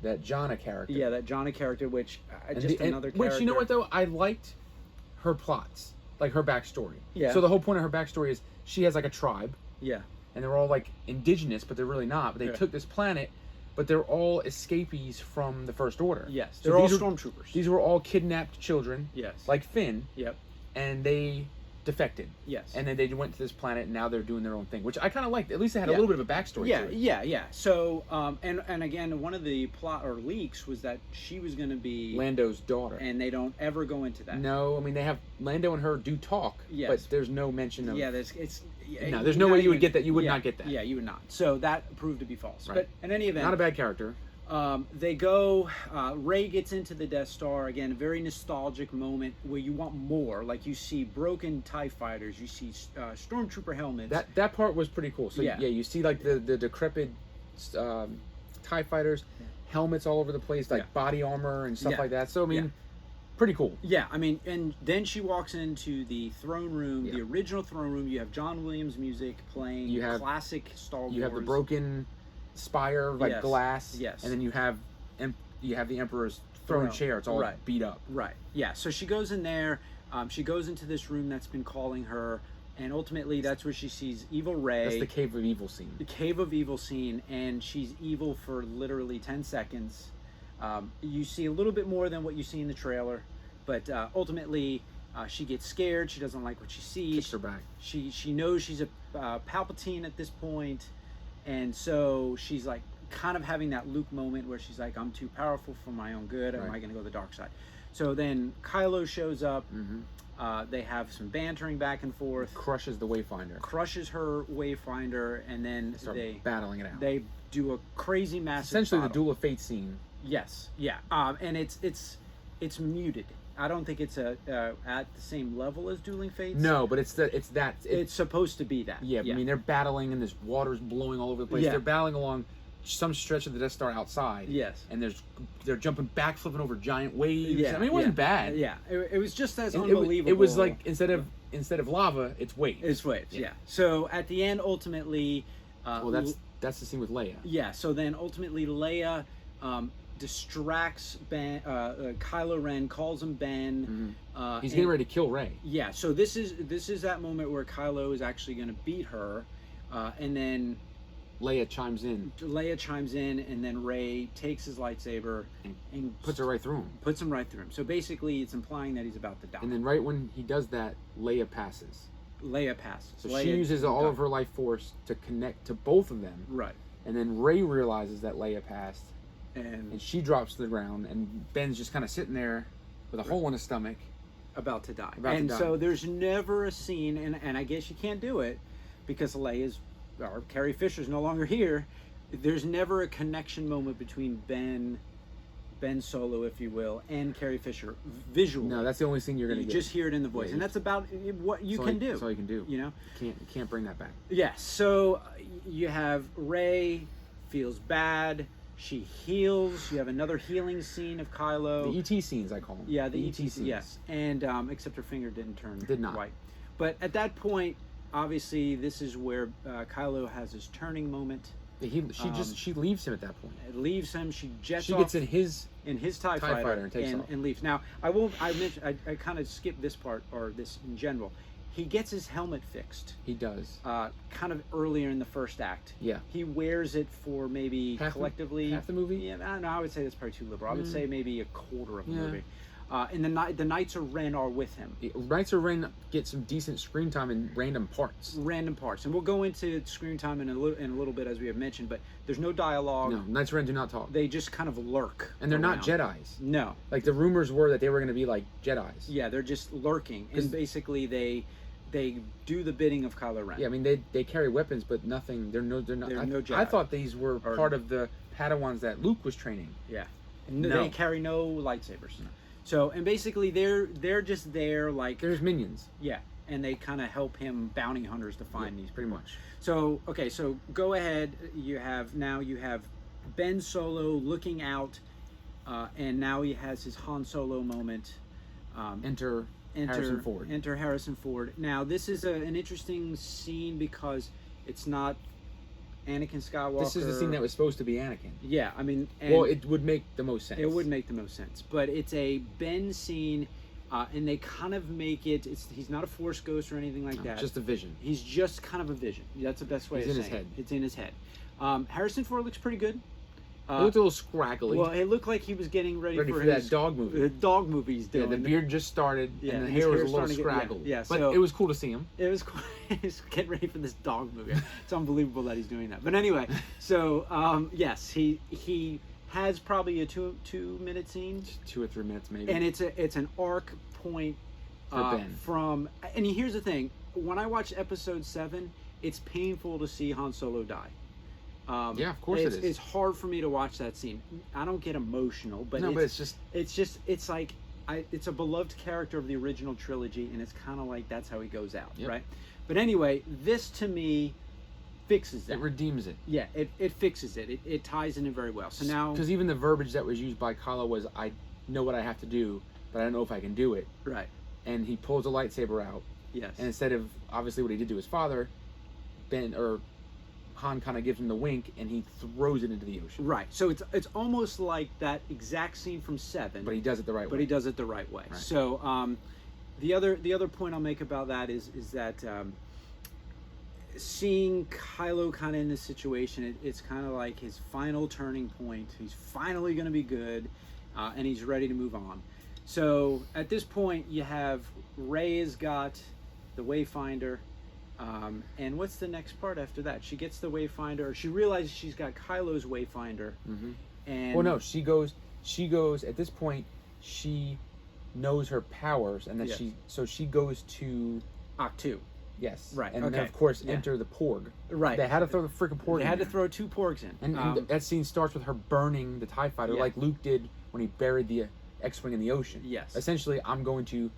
that Jana character. Yeah, that Jana character, which And just the- and- another character. Which, you know what though, I liked her plots, like her backstory. Yeah. So the whole point of her backstory is she has like a tribe, Yeah. and they're all like indigenous, but they're really not. But they Yeah. took this planet, but they're all escapees from the First Order. Yes. So They're all these are- stormtroopers. These were all kidnapped children, Yes. like Finn, Yep. and they defected. Yes. And then they went to this planet, and now they're doing their own thing, which I kind of liked. At least they had a Yeah. little bit of a backstory Yeah, to it. yeah. So, and again, one of the plot or leaks was that she was going to be Lando's daughter. and they don't ever go into that. No, I mean, they have Lando and her do talk, Yes. but there's no mention of... Yeah, it's No, there's no way you would get that. You would yeah, not get that. Yeah, you would not. So that proved to be false. Right. But in any event, Not a bad character. they go. Rey gets into the Death Star again. A very nostalgic moment where you want more. Like you see broken TIE fighters, you see stormtrooper helmets. That part was pretty cool. So Yeah. you see like the decrepit TIE fighters, helmets all over the place, like Yeah. body armor and stuff Yeah. like that. So I mean, Yeah. pretty cool. Yeah, I mean, and then she walks into the throne room, Yeah. the original throne room. You have John Williams music playing. You have- classic Star Wars. You have the broken spire, like Yes. glass. Yes. And then you have the Emperor's throne Throne. chair. It's all Right. beat up. Right. Yeah. So she goes in there. She goes into this room that's been calling her, and ultimately that's where she sees evil Rey. That's the Cave of Evil scene. The Cave of Evil scene, and she's evil for literally 10 seconds. You see a little bit more than what you see in the trailer, but ultimately she gets scared. She doesn't like what she sees. Kicks her back. She knows she's a Palpatine at this point, and so she's like kind of having that Luke moment where she's like, I'm too powerful for my own good. Am Right. I going to go the dark side? So then Kylo shows up. Mm-hmm. They have some bantering back and forth. Crushes the Wayfinder. Crushes her Wayfinder, and then Start they battling it out. they do a crazy massive Essentially, the battle. Duel of Fate scene. Yes, yeah, and it's muted. I don't think it's at the same level as Dueling Fates. No, but it's It's supposed to be that. Yeah, I mean, they're battling and there's water's blowing all over the place. Yeah. They're battling along some stretch of the Death Star outside. Yes. And they're jumping back, flipping over giant waves. Yeah, I mean, it wasn't bad. Yeah, it was just as It- unbelievable. It was like instead of lava, it's waves. It's waves. Yeah. Yeah. So at the end, ultimately. Well, that's the scene with Leia. Yeah. So then, ultimately, Leia distracts Ben. Kylo Ren calls him Ben. He's getting ready to kill Rey. Yeah. So this is that moment where Kylo is actually going to beat her, and then Leia chimes in Leia chimes in, and then Rey takes his lightsaber and puts her right through him. puts him right through him. So basically, it's implying that he's about to die. And then right when he does that, Leia passes. Leia passes. So Leia she uses all of died. her life force to connect to both of them. Right. And then Rey realizes that Leia passed And she drops to the ground, and Ben's just kind of sitting there with a hole in his stomach. about to die. About to and die. so there's never a scene, and I guess you can't do it because Leia's, or Carrie Fisher's no longer here. There's never a connection moment between Ben Solo, if you will, and Carrie Fisher visually. No, that's the only thing you're going to You get. just hear it in the voice, Yeah, and that's about what you can do. That's all you can do. You know? You can't bring that back. Yeah, so you have Rey feels bad. She heals. You have another healing scene of Kylo. The ET scenes, I call them. Yeah, the ET scenes. yes. And except her finger didn't turn Did not. white. But at that point, obviously, this is where Kylo has his turning moment. She leaves him at that point. It leaves him. She jets She off gets in his TIE fighter and takes off. and leaves. Now, I kind of skipped this part, or this in general. He gets his helmet fixed. He does. Kind of earlier in the first act. Yeah. He wears it for maybe half collectively the movie. Yeah, I don't know. I would say that's probably too liberal. I would say maybe a quarter of the Yeah. movie. And the Knights of Ren are with him. Knights of Ren get some decent screen time in random parts. And we'll go into screen time in a little bit, as we have mentioned. But there's no dialogue. No, Knights of Ren do not talk. They just kind of lurk. And they're not around. Jedis. No. Like the rumors were that they were going to be like Jedis. Yeah, they're just lurking, and basically they do the bidding of Kylo Ren. Yeah, I mean they carry weapons, but nothing. They're not. They're no Jedi. I thought these were part of the Padawans that Luke was training. Yeah. No. They carry no lightsabers. No. So, and basically they're just there like There's minions. yeah, and they kind of help him bounty hunters to find these pretty much. So, okay, so go ahead. You have Ben Solo looking out, and now he has his Han Solo moment. Enter Harrison Ford. Enter Harrison Ford. Now, this is an interesting scene because it's not Anakin Skywalker. This is the scene that was supposed to be Anakin. Yeah, I mean... Well, it would make the most sense. It would make the most sense. But it's a Ben scene, and they kind of make it... He's not a Force ghost or anything like that. Just a vision. He's just kind of a vision. That's the best way to say it. It's in his head. It's in his head. Harrison Ford looks pretty good. It looked a little scraggly. Well, it looked like he was getting ready for that dog movie. The dog movie he's doing. Yeah, the beard just started, Yeah, and the his hair was a hair's little starting to get- scraggled. yeah, but so- it was cool to see him. It was cool. He's getting ready for this dog movie. It's unbelievable that he's doing that. But anyway, so yes, he has probably a two minute scene, 2 or 3 minutes maybe. and it's an arc point For Ben. from. And here's the thing: when I watch Episode 7, it's painful to see Han Solo die. Yeah, of course it is. It's hard for me to watch that scene. I don't get emotional, but no, but it's just it's like it's a beloved character of the original trilogy, and it's kind of like that's how he goes out, Yep. right? But anyway, this to me fixes that. it redeems it. Yeah, it fixes it. It ties in very well. So now, Because even the verbiage that was used by Kylo was, I know what I have to do, but I don't know if I can do it. right? And he pulls a lightsaber out, Yes. and instead of obviously what he did to his father, Han kind of gives him the wink, and he throws it into the ocean. Right. So it's almost like that exact scene from 7. But he does it the right way. But he does it the right way. Right. So the other point I'll make about that is that seeing Kylo kind of in this situation, it's kind of like his final turning point. He's finally going to be good, and he's ready to move on. So at this point, you have Rey has got the Wayfinder. And what's the next part after that? She gets the Wayfinder. She realizes she's got Kylo's Wayfinder. Mm-hmm. And Well, no, she goes. At this point, she knows her powers, and that Yeah. she goes to Octu. yes, Right, and then okay. of course Yeah. enter the Porg. Right. They had to throw the freaking Porg. They in had to there. throw 2 Porgs in. And that scene starts with her burning the TIE fighter, Yeah. like Luke did when he buried the X-wing in the ocean. Yes. Essentially, I'm going to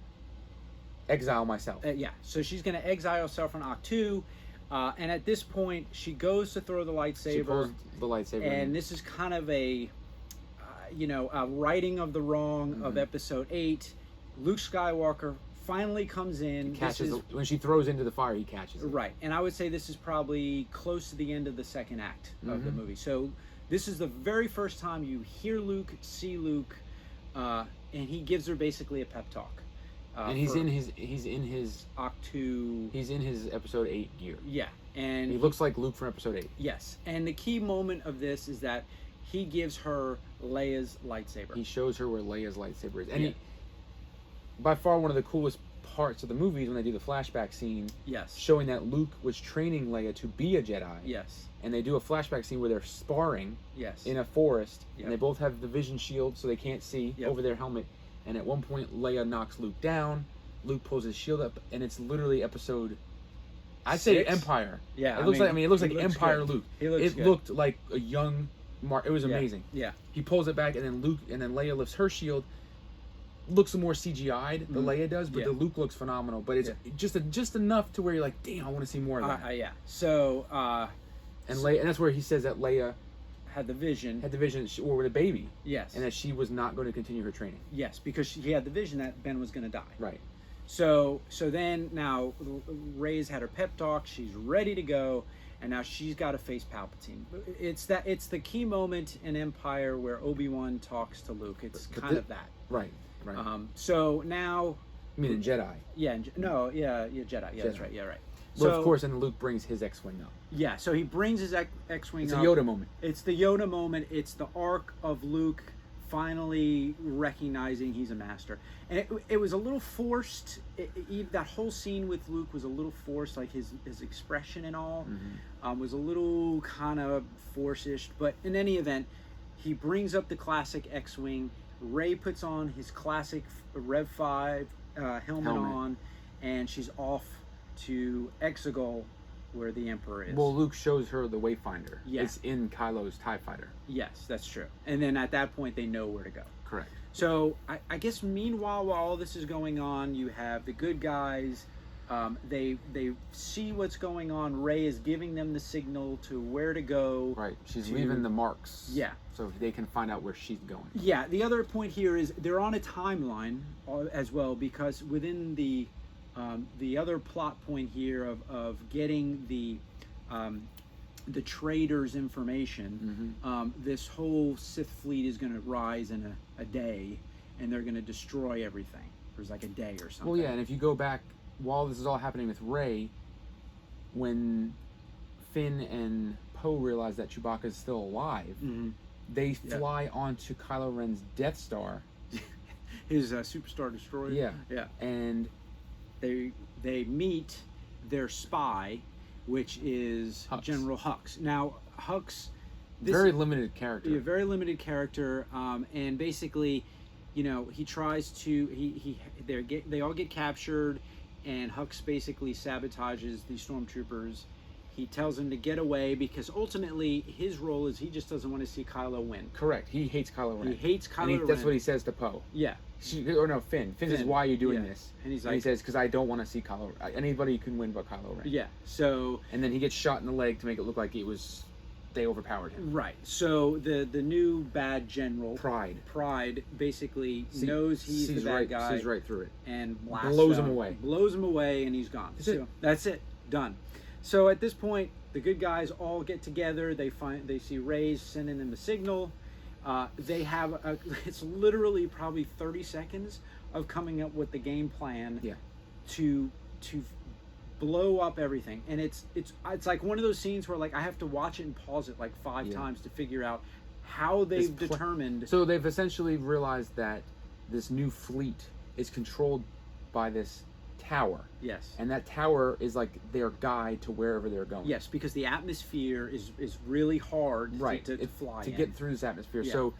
exile myself. Yeah, so she's going to exile herself from Octu, and at this point, she goes to throw the lightsaber. She pulls the lightsaber. And this is kind of a righting of the wrong of Episode 8. Luke Skywalker finally comes in. When she throws into the fire, he catches it. Right, and I would say this is probably close to the end of the second act of the movie. So this is the very first time you hear Luke, see Luke, and he gives her basically a pep talk. And he's in his Octu. He's in his Episode 8 gear. Yeah, and He looks like Luke from Episode 8. yes, and the key moment of this is that he gives her Leia's lightsaber. He shows her where Leia's lightsaber is, and Yeah. by far one of the coolest parts of the movies when they do the flashback scene Yes. showing that Luke was training Leia to be a Jedi. Yes. And they do a flashback scene where they're sparring Yes. in a forest, Yep. and they both have the vision shield so they can't see Yep. over their helmet. And at one point, Leia knocks Luke down. Luke pulls his shield up, and it's literally episode. I'd say 6? Empire. Yeah. It looks like he Empire good. Luke. He looks It good. looked like a young Mark. It was Yeah. amazing. Yeah. He pulls it back, and then Leia lifts her shield. Looks more CGI'd, the Leia does, but Yeah. the Luke looks phenomenal. But it's just enough to where you're like, damn, I want to see more of that. Yeah. So And Leia, and that's where he says that Leia had the vision. had the vision, or with a baby, Yes. and that she was not going to continue her training. Yes, because he had the vision that Ben was going to die. Right. So then now Rey's had her pep talk. She's ready to go, and now she's got to face Palpatine. It's the key moment in Empire where Obi-Wan talks to Luke. It's But kind of that. Right. Right. So now, I mean, in Jedi. yeah, Jedi. Yeah, that's Jedi. right. Yeah, right. Well, So of course, and Luke brings his X-wing up. yeah, so he brings his X-wing It's a up. Yoda moment. It's the Yoda moment. It's the arc of Luke finally recognizing he's a master. And it was a little forced. That whole scene with Luke was a little forced, like his expression and all was a little kind of forced-ish. But in any event, he brings up the classic X-wing. Rey puts on his classic Rev 5 helmet on, and she's off to Exegol, where the Emperor is. Well, Luke shows her the Wayfinder. Yeah. It's in Kylo's TIE Fighter. Yes, that's true. And then at that point, they know where to go. Correct. So I guess meanwhile, while all this is going on, you have the good guys. They see what's going on. Rey is giving them the signal to where to go. Right. She's leaving the marks. Yeah. So they can find out where she's going. Yeah. The other point here is they're on a timeline as well, because within the other plot point here of getting the traders' information, this whole Sith fleet is going to rise in a day, and they're going to destroy everything. There's like a day or something. Well, yeah, and if you go back, while this is all happening with Rey, when Finn and Poe realize that Chewbacca is still alive, they fly onto Kylo Ren's Death Star. His Superstar Destroyer. Yeah. Yeah. And they meet their spy, which is Hux. General Hux. Now Hux, very limited character. Yeah, very limited character, and basically, he tries to they all get captured, and Hux basically sabotages the stormtroopers. He tells them to get away because ultimately his role is he just doesn't want to see Kylo win. Correct. He hates Kylo Ren. He hates Kylo Ren. That's what he says to Poe. Yeah. Finn. Finn says, "Why are you doing this?" And he's he like, says, "Because I don't want to see Kylo. Anybody can win but Kylo Ren." yeah. So. And then he gets shot in the leg to make it look like they overpowered him. Right. So the new bad general, Pride, basically knows he's the bad guy. Sees right through it and blows him away. Blows him away, and he's gone. That's it. Done. So at this point, the good guys all get together. They see Rey sending them a signal. They have it's literally probably 30 seconds of coming up with the game plan. Yeah. To blow up everything, and it's like one of those scenes where like I have to watch it and pause it like 5 times to figure out how they've determined. So they've essentially realized that this new fleet is controlled by this tower. Yes. And that tower is like their guide to wherever they're going. Yes, because the atmosphere is really hard to fly to in. get through this atmosphere. Yeah. So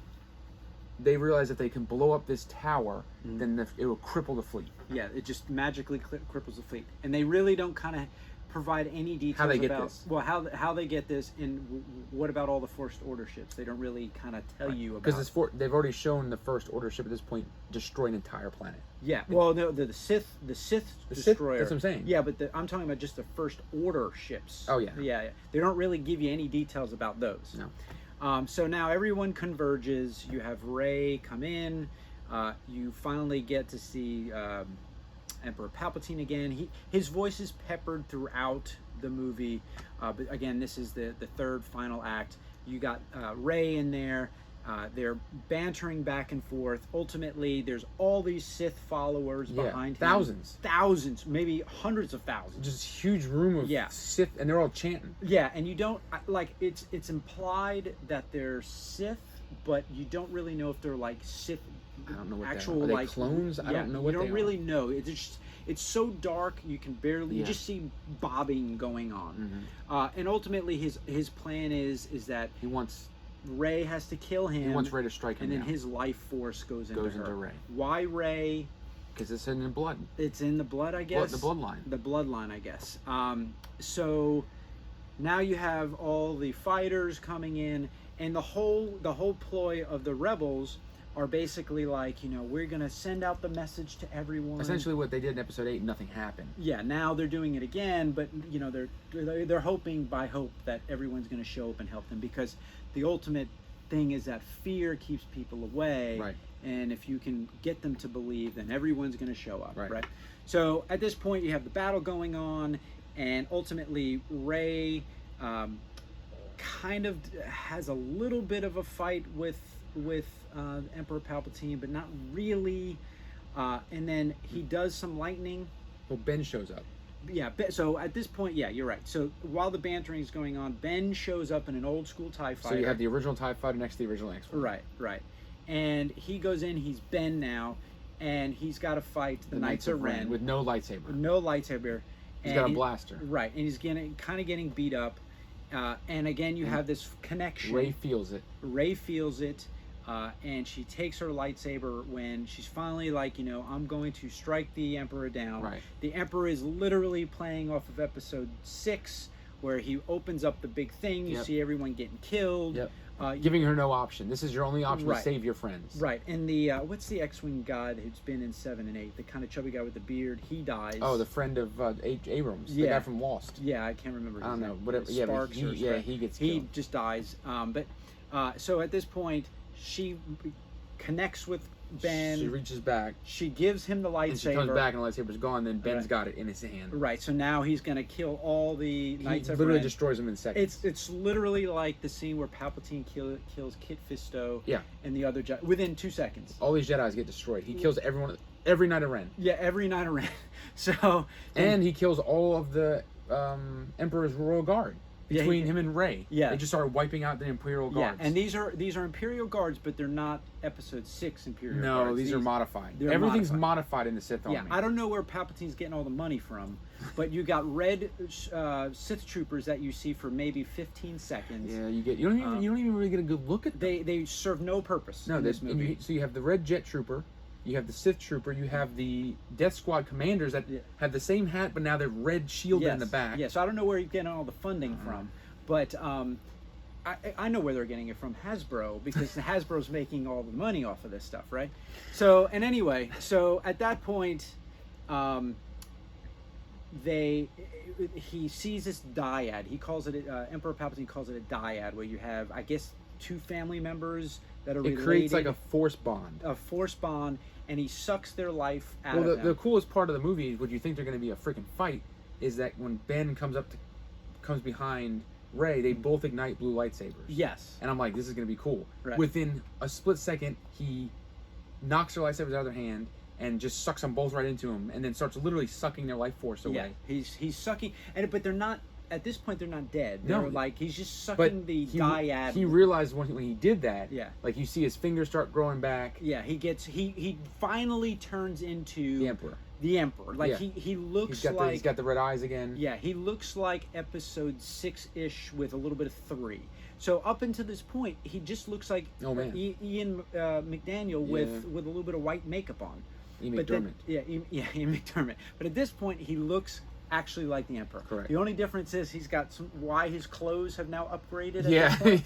they realize if they can blow up this tower, then it will cripple the fleet. Yeah, it just magically cripples the fleet, and they really don't kind of provide any details how they about get this. Well, how they get this, and what about all the First Order ships? They don't really kind of tell you about. Because they've already shown the First Order ship at this point destroy an entire planet. Yeah, well, no, the Sith destroyer. That's what I'm saying. Yeah, but I'm talking about just the First Order ships. Oh yeah. Yeah. They don't really give you any details about those. No. So now everyone converges. You have Rey come in. You finally get to see Emperor Palpatine again. His voice is peppered throughout the movie. But again, this is the third final act. You got Rey in there. They're bantering back and forth. Ultimately, there's all these Sith followers behind him. Thousands, maybe hundreds of thousands. Just huge room of Sith, and they're all chanting. Yeah, and you don't like it's implied that they're Sith, but you don't really know if they're like Sith. I don't know what actual they are. Are they like clones. I don't know what they are. You don't really know. it's so dark you can barely you just see bobbing going on. And ultimately his plan is that he wants Rey has to kill him. He wants Rey to strike him and then down. his life force goes into Rey. Why Rey? Because it's in the blood. It's in the blood, I guess. The bloodline. The bloodline, I guess. So now you have all the fighters coming in, and the whole ploy of the rebels are basically like, we're gonna send out the message to everyone. Essentially, what they did in Episode 8, nothing happened. Yeah, now they're doing it again, but they're hoping by hope that everyone's gonna show up and help them, because the ultimate thing is that fear keeps people away. Right. And if you can get them to believe, then everyone's going to show up, right? So at this point, you have the battle going on, and ultimately Rey kind of has a little bit of a fight with Emperor Palpatine, but not really. And then he does some lightning. Well, Ben shows up. Yeah, so at this point, yeah, you're right. So while the bantering is going on, Ben shows up in an old school TIE fighter. So you have the original TIE fighter next to the original X-Wing. Right. And he goes in, he's Ben now, and he's got to fight the Knights of Ren. With no lightsaber. He's got a blaster. Right, and he's kind of getting beat up. And again, you have this connection. Rey feels it. And she takes her lightsaber when she's finally like, I'm going to strike the Emperor down. Right. The Emperor is literally playing off of Episode 6, where he opens up the big thing. You see everyone getting killed. Yep. Giving her no option. This is your only option to save your friends. Right. And the what's the X-Wing god who's been in 7 and 8? The kind of chubby guy with the beard. He dies. Oh, the friend of Abrams. The guy from Lost. Yeah, I can't remember his I don't know. name. Whatever. Yeah, Sparks he gets killed. He just dies. So at this point, she connects with Ben. She reaches back. She gives him the lightsaber. And she comes back and the lightsaber's gone. Then Ben's got it in his hand. Right. So now he's going to kill all the Knights of Ren. He literally destroys them in seconds. It's literally like the scene where Palpatine kills Kit Fisto. Yeah. And the other Jedi within 2 seconds. All these Jedis get destroyed. He kills every Knight of Ren. Yeah, every Knight of Ren. So. And he kills all of the Emperor's Royal Guard. Between him and Rey, they just started wiping out the Imperial Guards. Yeah, and these are Imperial Guards, but they're not Episode 6 Imperial Guards. No, these are modified. Everything's modified in the Sith Army. Yeah, I don't know where Palpatine's getting all the money from, but you got red Sith troopers that you see for maybe 15 seconds. Yeah, you don't even really get a good look at them. They serve no purpose. No, in this movie. So you have the red jet trooper. You have the Sith Trooper. You have the Death Squad commanders that have the same hat, but now they're red shielded in the back. Yeah, so I don't know where you're getting all the funding from. But I know where they're getting it from, Hasbro, because Hasbro's making all the money off of this stuff, right? So, and anyway, so at that point, he sees this dyad. He calls it, Emperor Palpatine calls it a dyad, where you have, I guess, 2 family members that are related. It creates like a force bond. A force bond, and he sucks their life out of them. The coolest part of the movie, what you think they're going to be a freaking fight, is that when Ben comes behind Rey, they both ignite blue lightsabers. Yes. And I'm like, this is going to be cool. Right. Within a split second, he knocks their lightsabers out of their hand and just sucks them both right into him, and then starts literally sucking their life force away. Yeah, he's sucking, but they're not, at this point, they're not dead. They're like, he's just sucking but the dyad. He realized when he did that, yeah, like you see his fingers start growing back. Yeah, he finally turns into the Emperor. The Emperor. Like, he looks he's got the red eyes again. Yeah, he looks like Episode 6-ish with a little bit of 3. So up until this point, he just looks like Ian McDaniel with a little bit of white makeup on. Ian McDermott. Ian McDermott. But at this point, he looks actually like the Emperor. Correct. The only difference is he's got why his clothes have now upgraded. Yeah, his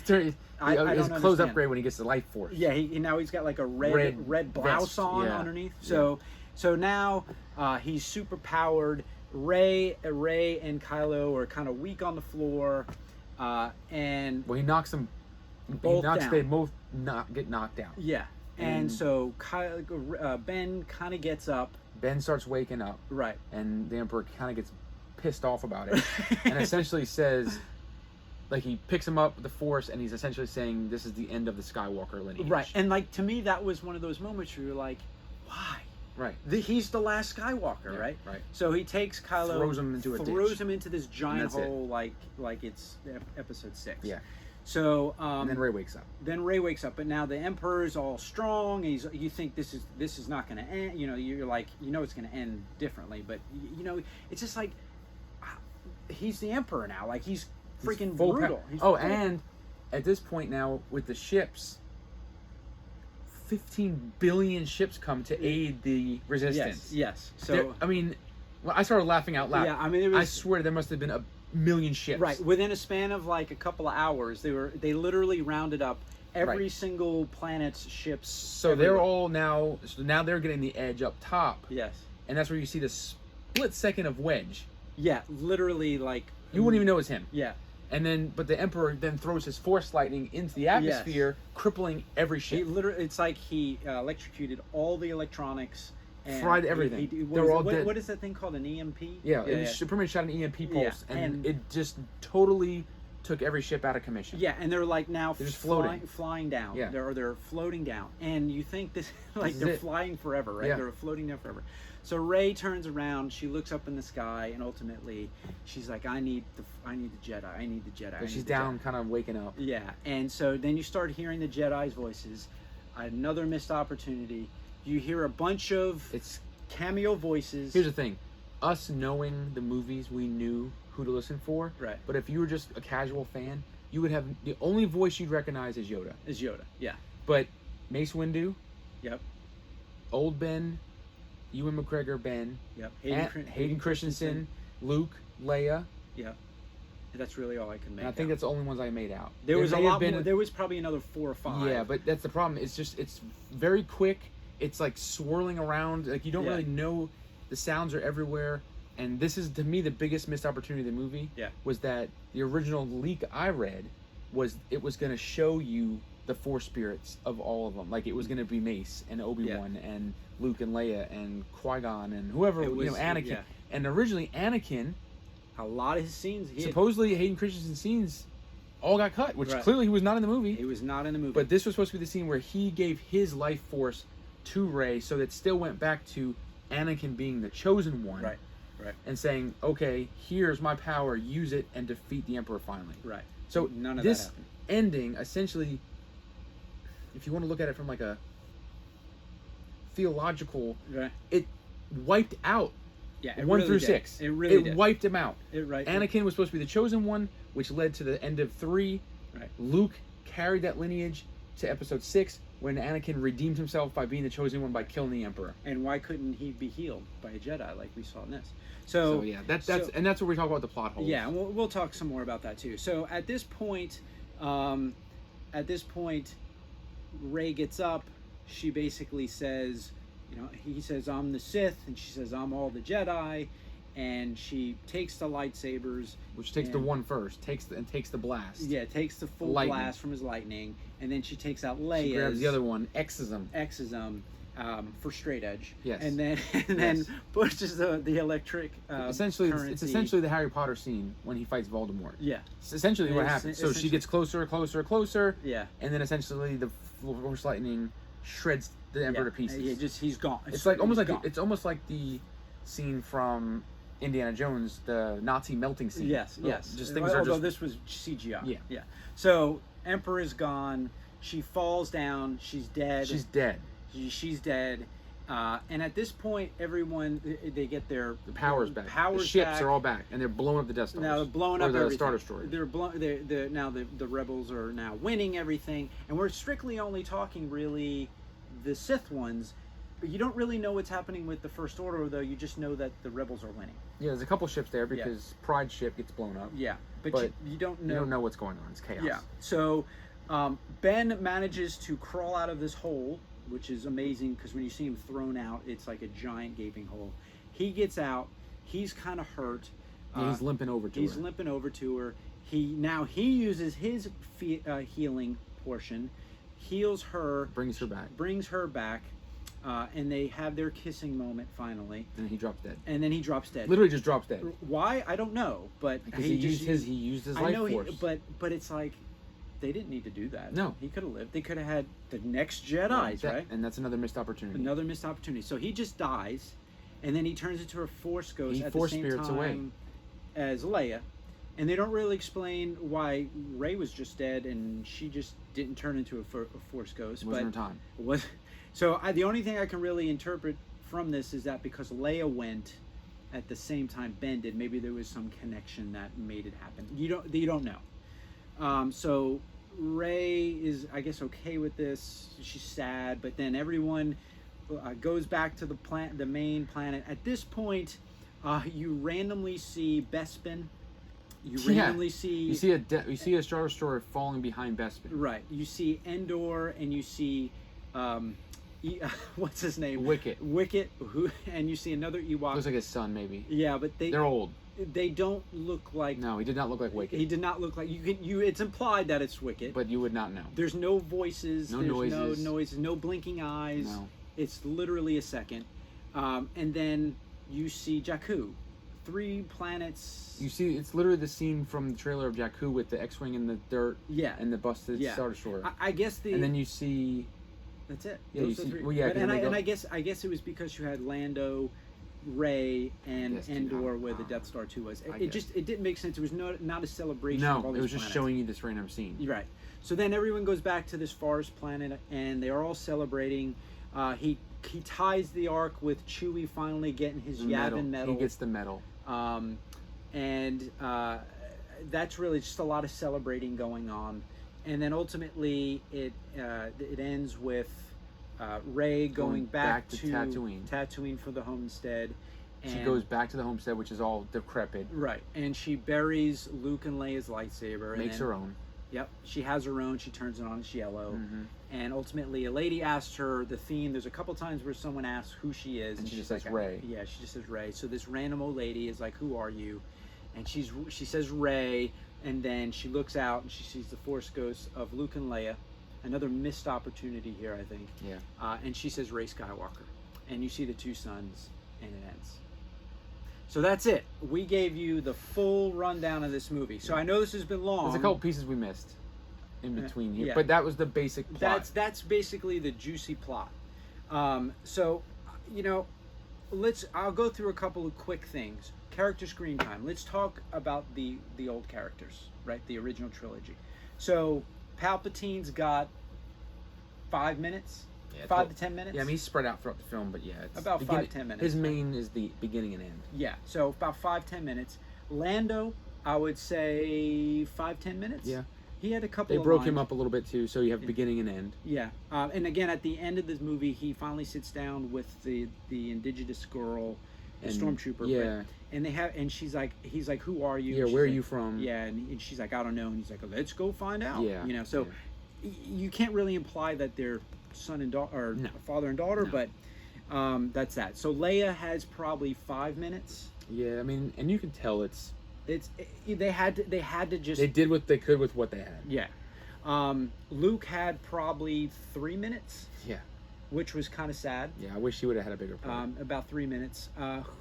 clothes upgrade when he gets the life force. Yeah, now he's got like a red blouse vest on underneath. So now he's super powered. Rey and Kylo are kind of weak on the floor, and he knocks them both down. They both get knocked out. Yeah, and so Ben kind of gets up. Ben starts waking up. Right, and the Emperor kind of gets pissed off about it, and essentially says, like, he picks him up with the Force, and he's essentially saying this is the end of the Skywalker lineage. Right, and like to me that was one of those moments where you're like, why? Right. He's the last Skywalker, right? Right. So he takes Kylo, throws him into a ditch. Throws him into this giant hole, like it's Episode 6. Yeah. So and then Rey wakes up. But now the Emperor's all strong. You think this is not going to end. You know, you're like, you know, it's going to end differently. But you know, it's just like he's the Emperor now. Like he's freaking brutal. And at this point now with the ships, 15 billion ships come to aid the resistance. Yes. So I mean, well, I started laughing out loud. Yeah, I mean, I swear there must have been a million ships. Right, within a span of like a couple of hours, they literally rounded up every single planet's ships. So everywhere. they're all now. So now they're getting the edge up top. Yes. And that's where you see the split second of Wedge. Yeah, literally like you wouldn't even know it's him. Yeah. And then, but the Emperor then throws his force lightning into the atmosphere, crippling every ship. It's like he electrocuted all the electronics. And fried everything. They're all dead. What is that thing called? An EMP? Yeah, it was pretty much shot an EMP pulse, and it just totally took every ship out of commission. Yeah, and they're like now they're just flying down. Yeah, they're floating down, and you think this they're flying forever, right? Yeah. They're floating down forever. So Rey turns around, she looks up in the sky, and ultimately she's like, I need the Jedi. I need the Jedi. But she's down, kind of waking up. Yeah, and so then you start hearing the Jedi's voices. Another missed opportunity. You hear a bunch of cameo voices. Here's the thing, us knowing the movies, we knew who to listen for. Right. But if you were just a casual fan, you would have the only voice you'd recognize is Yoda. Yeah. But Mace Windu. Yep. Old Ben, Ewan McGregor Ben. Yep. Hayden Christensen, Luke, Leia. Yep. That's really all I can make. And I think that's the only ones I made out. There was a lot more. There was probably another 4 or 5. Yeah, but that's the problem. It's very quick. It's like swirling around. Like you don't really know. The sounds are everywhere. And this is, to me, the biggest missed opportunity of the movie. Yeah. Was that the original leak I read was it was going to show you the 4 spirits of all of them. Like it was going to be Mace and Obi-Wan and Luke and Leia and Qui-Gon and whoever, Anakin. Yeah. And originally Anakin, a lot of his scenes, supposedly Hayden Christensen's scenes all got cut, which clearly he was not in the movie. He was not in the movie. But this was supposed to be the scene where he gave his life force to Rey, so that still went back to Anakin being the chosen one. Right. And saying, okay, here's my power, use it and defeat the Emperor finally. Right. So none of this that happened. Ending, essentially, if you want to look at it from like a theological, it wiped out 1 through 6. It really did. Wiped him out. Anakin was supposed to be the chosen one, which led to the end of 3. Right. Luke carried that lineage to episode 6, when Anakin redeemed himself by being the chosen one by killing the Emperor. And why couldn't he be healed by a Jedi like we saw in this? So yeah, that's what we talk about the plot holes. Yeah, we'll talk some more about that too. So at this point, Rey gets up. She basically says, he says, I'm the Sith, and she says, I'm all the Jedi, and she takes the lightsabers, which takes the one first, takes the blast. Yeah, takes the full blast from his lightning, and then she takes out Leia's. She grabs the other one, Exism. For straight edge. Yes. And then pushes the electric. Essentially, it's essentially the Harry Potter scene when he fights Voldemort. Yeah. It's essentially what happens. So she gets closer, closer. Yeah. And then essentially the Force lightning shreds the Emperor to pieces. Yeah, he's gone. It's almost like the scene from Indiana Jones, the Nazi melting scene. Yes. Just things are although this was CGI. Yeah. So Emperor is gone. She falls down. She's dead. She's dead. And at this point, everyone, they get their powers back. The ships are all back, and they're blowing up the Death Stars. Now they're blowing up everything. The Star Destroyer. Now the rebels are now winning everything, and we're strictly only talking really the Sith ones. But you don't really know what's happening with the First Order, though. You just know that the rebels are winning. Yeah, there's a couple ships there because Pride's ship gets blown up. Yeah, but you don't know. You don't know what's going on. It's chaos. Yeah. So Ben manages to crawl out of this hole, which is amazing because when you see him thrown out, it's like a giant gaping hole. He gets out. He's kind of hurt. Yeah, he's limping over to her. He uses his healing portion, heals her, brings her back. And they have their kissing moment finally. And then he drops dead. Literally just drops dead. Why? I don't know. But because he used his life force. But it's like they didn't need to do that. No. He could have lived. They could have had the next Jedis, right? And that's another missed opportunity. So he just dies, and then he turns into a Force ghost he at force the same spirits time away. as Leia. And they don't really explain why Rey was just dead and she just didn't turn into a Force ghost. It wasn't her time. So the only thing I can really interpret from this is that because Leia went at the same time Ben did, maybe there was some connection that made it happen. You don't know. So Rey is, I guess, okay with this. She's sad, but then everyone goes back to the main planet. At this point, you randomly see Bespin. You randomly see... You see a Star Destroyer falling behind Bespin. Right. You see Endor, and you see... what's his name? Wicket. And you see another Ewok. Looks like his son, maybe. Yeah, but they're old. They don't look like... No, he did not look like Wicket. He did not look like... It's implied that it's Wicket. But you would not know. There's no voices. No there's noises. No noises. No blinking eyes. No. It's literally a second. And then you see Jakku. 3 planets. You see, it's literally the scene from the trailer of Jakku with the X-Wing in the dirt. Yeah. And the busted Star Destroyer. I guess And then you see... That's it. Yeah, Those you see... 3. Well, yeah, and I guess it was because you had Lando, Rey, and Endor where the Death Star 2 was. It didn't make sense. It was not a celebration of all No, these it was just planets. showing you this random scene. You're right. So then everyone goes back to this forest planet, and they are all celebrating. He ties the arc with Chewie finally getting his Yavin medal. He gets the medal. And that's really just a lot of celebrating going on. And then ultimately it ends with Rey going back to Tatooine for the homestead. And she goes back to the homestead, which is all decrepit. Right. And she buries Luke and Leia's lightsaber. Makes her own. Yep, she has her own. She turns it on. It's yellow, Mm-hmm. and ultimately, a lady asks her the theme. There's a couple times where someone asks who she is, and she just says says Rey. Yeah, she just says Rey. So this random old lady is like, "Who are you?" And she says Rey, and then she looks out and she sees the Force ghosts of Luke and Leia. Another missed opportunity here, I think. Yeah. And she says Rey Skywalker, and you see the 2 sons, and it ends. So that's it. We gave you the full rundown of this movie. So I know this has been long. There's a couple pieces we missed in between here, yeah. but that was the basic plot. That's basically the juicy plot. So, I'll go through a couple of quick things. Character screen time. Let's talk about the old characters, right? The original trilogy. So Palpatine's got 5 minutes. Yeah, 5 to 10 minutes? Yeah, I mean, he's spread out throughout the film, but yeah. It's about 5 to 10 minutes. His main is the beginning and end. Yeah, so about 5-10 minutes. Lando, I would say 5-10 minutes. Yeah. He had a couple They of broke lines. him up a little bit too, so you have beginning and end. Yeah. And again, at the end of this movie, he finally sits down with the indigenous girl, the stormtrooper. Yeah. And he's like, who are you? Yeah, And she's where are like, you from? Yeah, and she's like, I don't know. And he's like, let's go find out. Yeah. So you can't really imply that they're son and daughter, or father and daughter, but that's that. So Leia has probably 5 minutes. Yeah, I mean, and you can tell they had to just... They did what they could with what they had. Yeah. Luke had probably 3 minutes. Yeah. Which was kind of sad. Yeah, I wish he would have had a bigger part. About 3 minutes.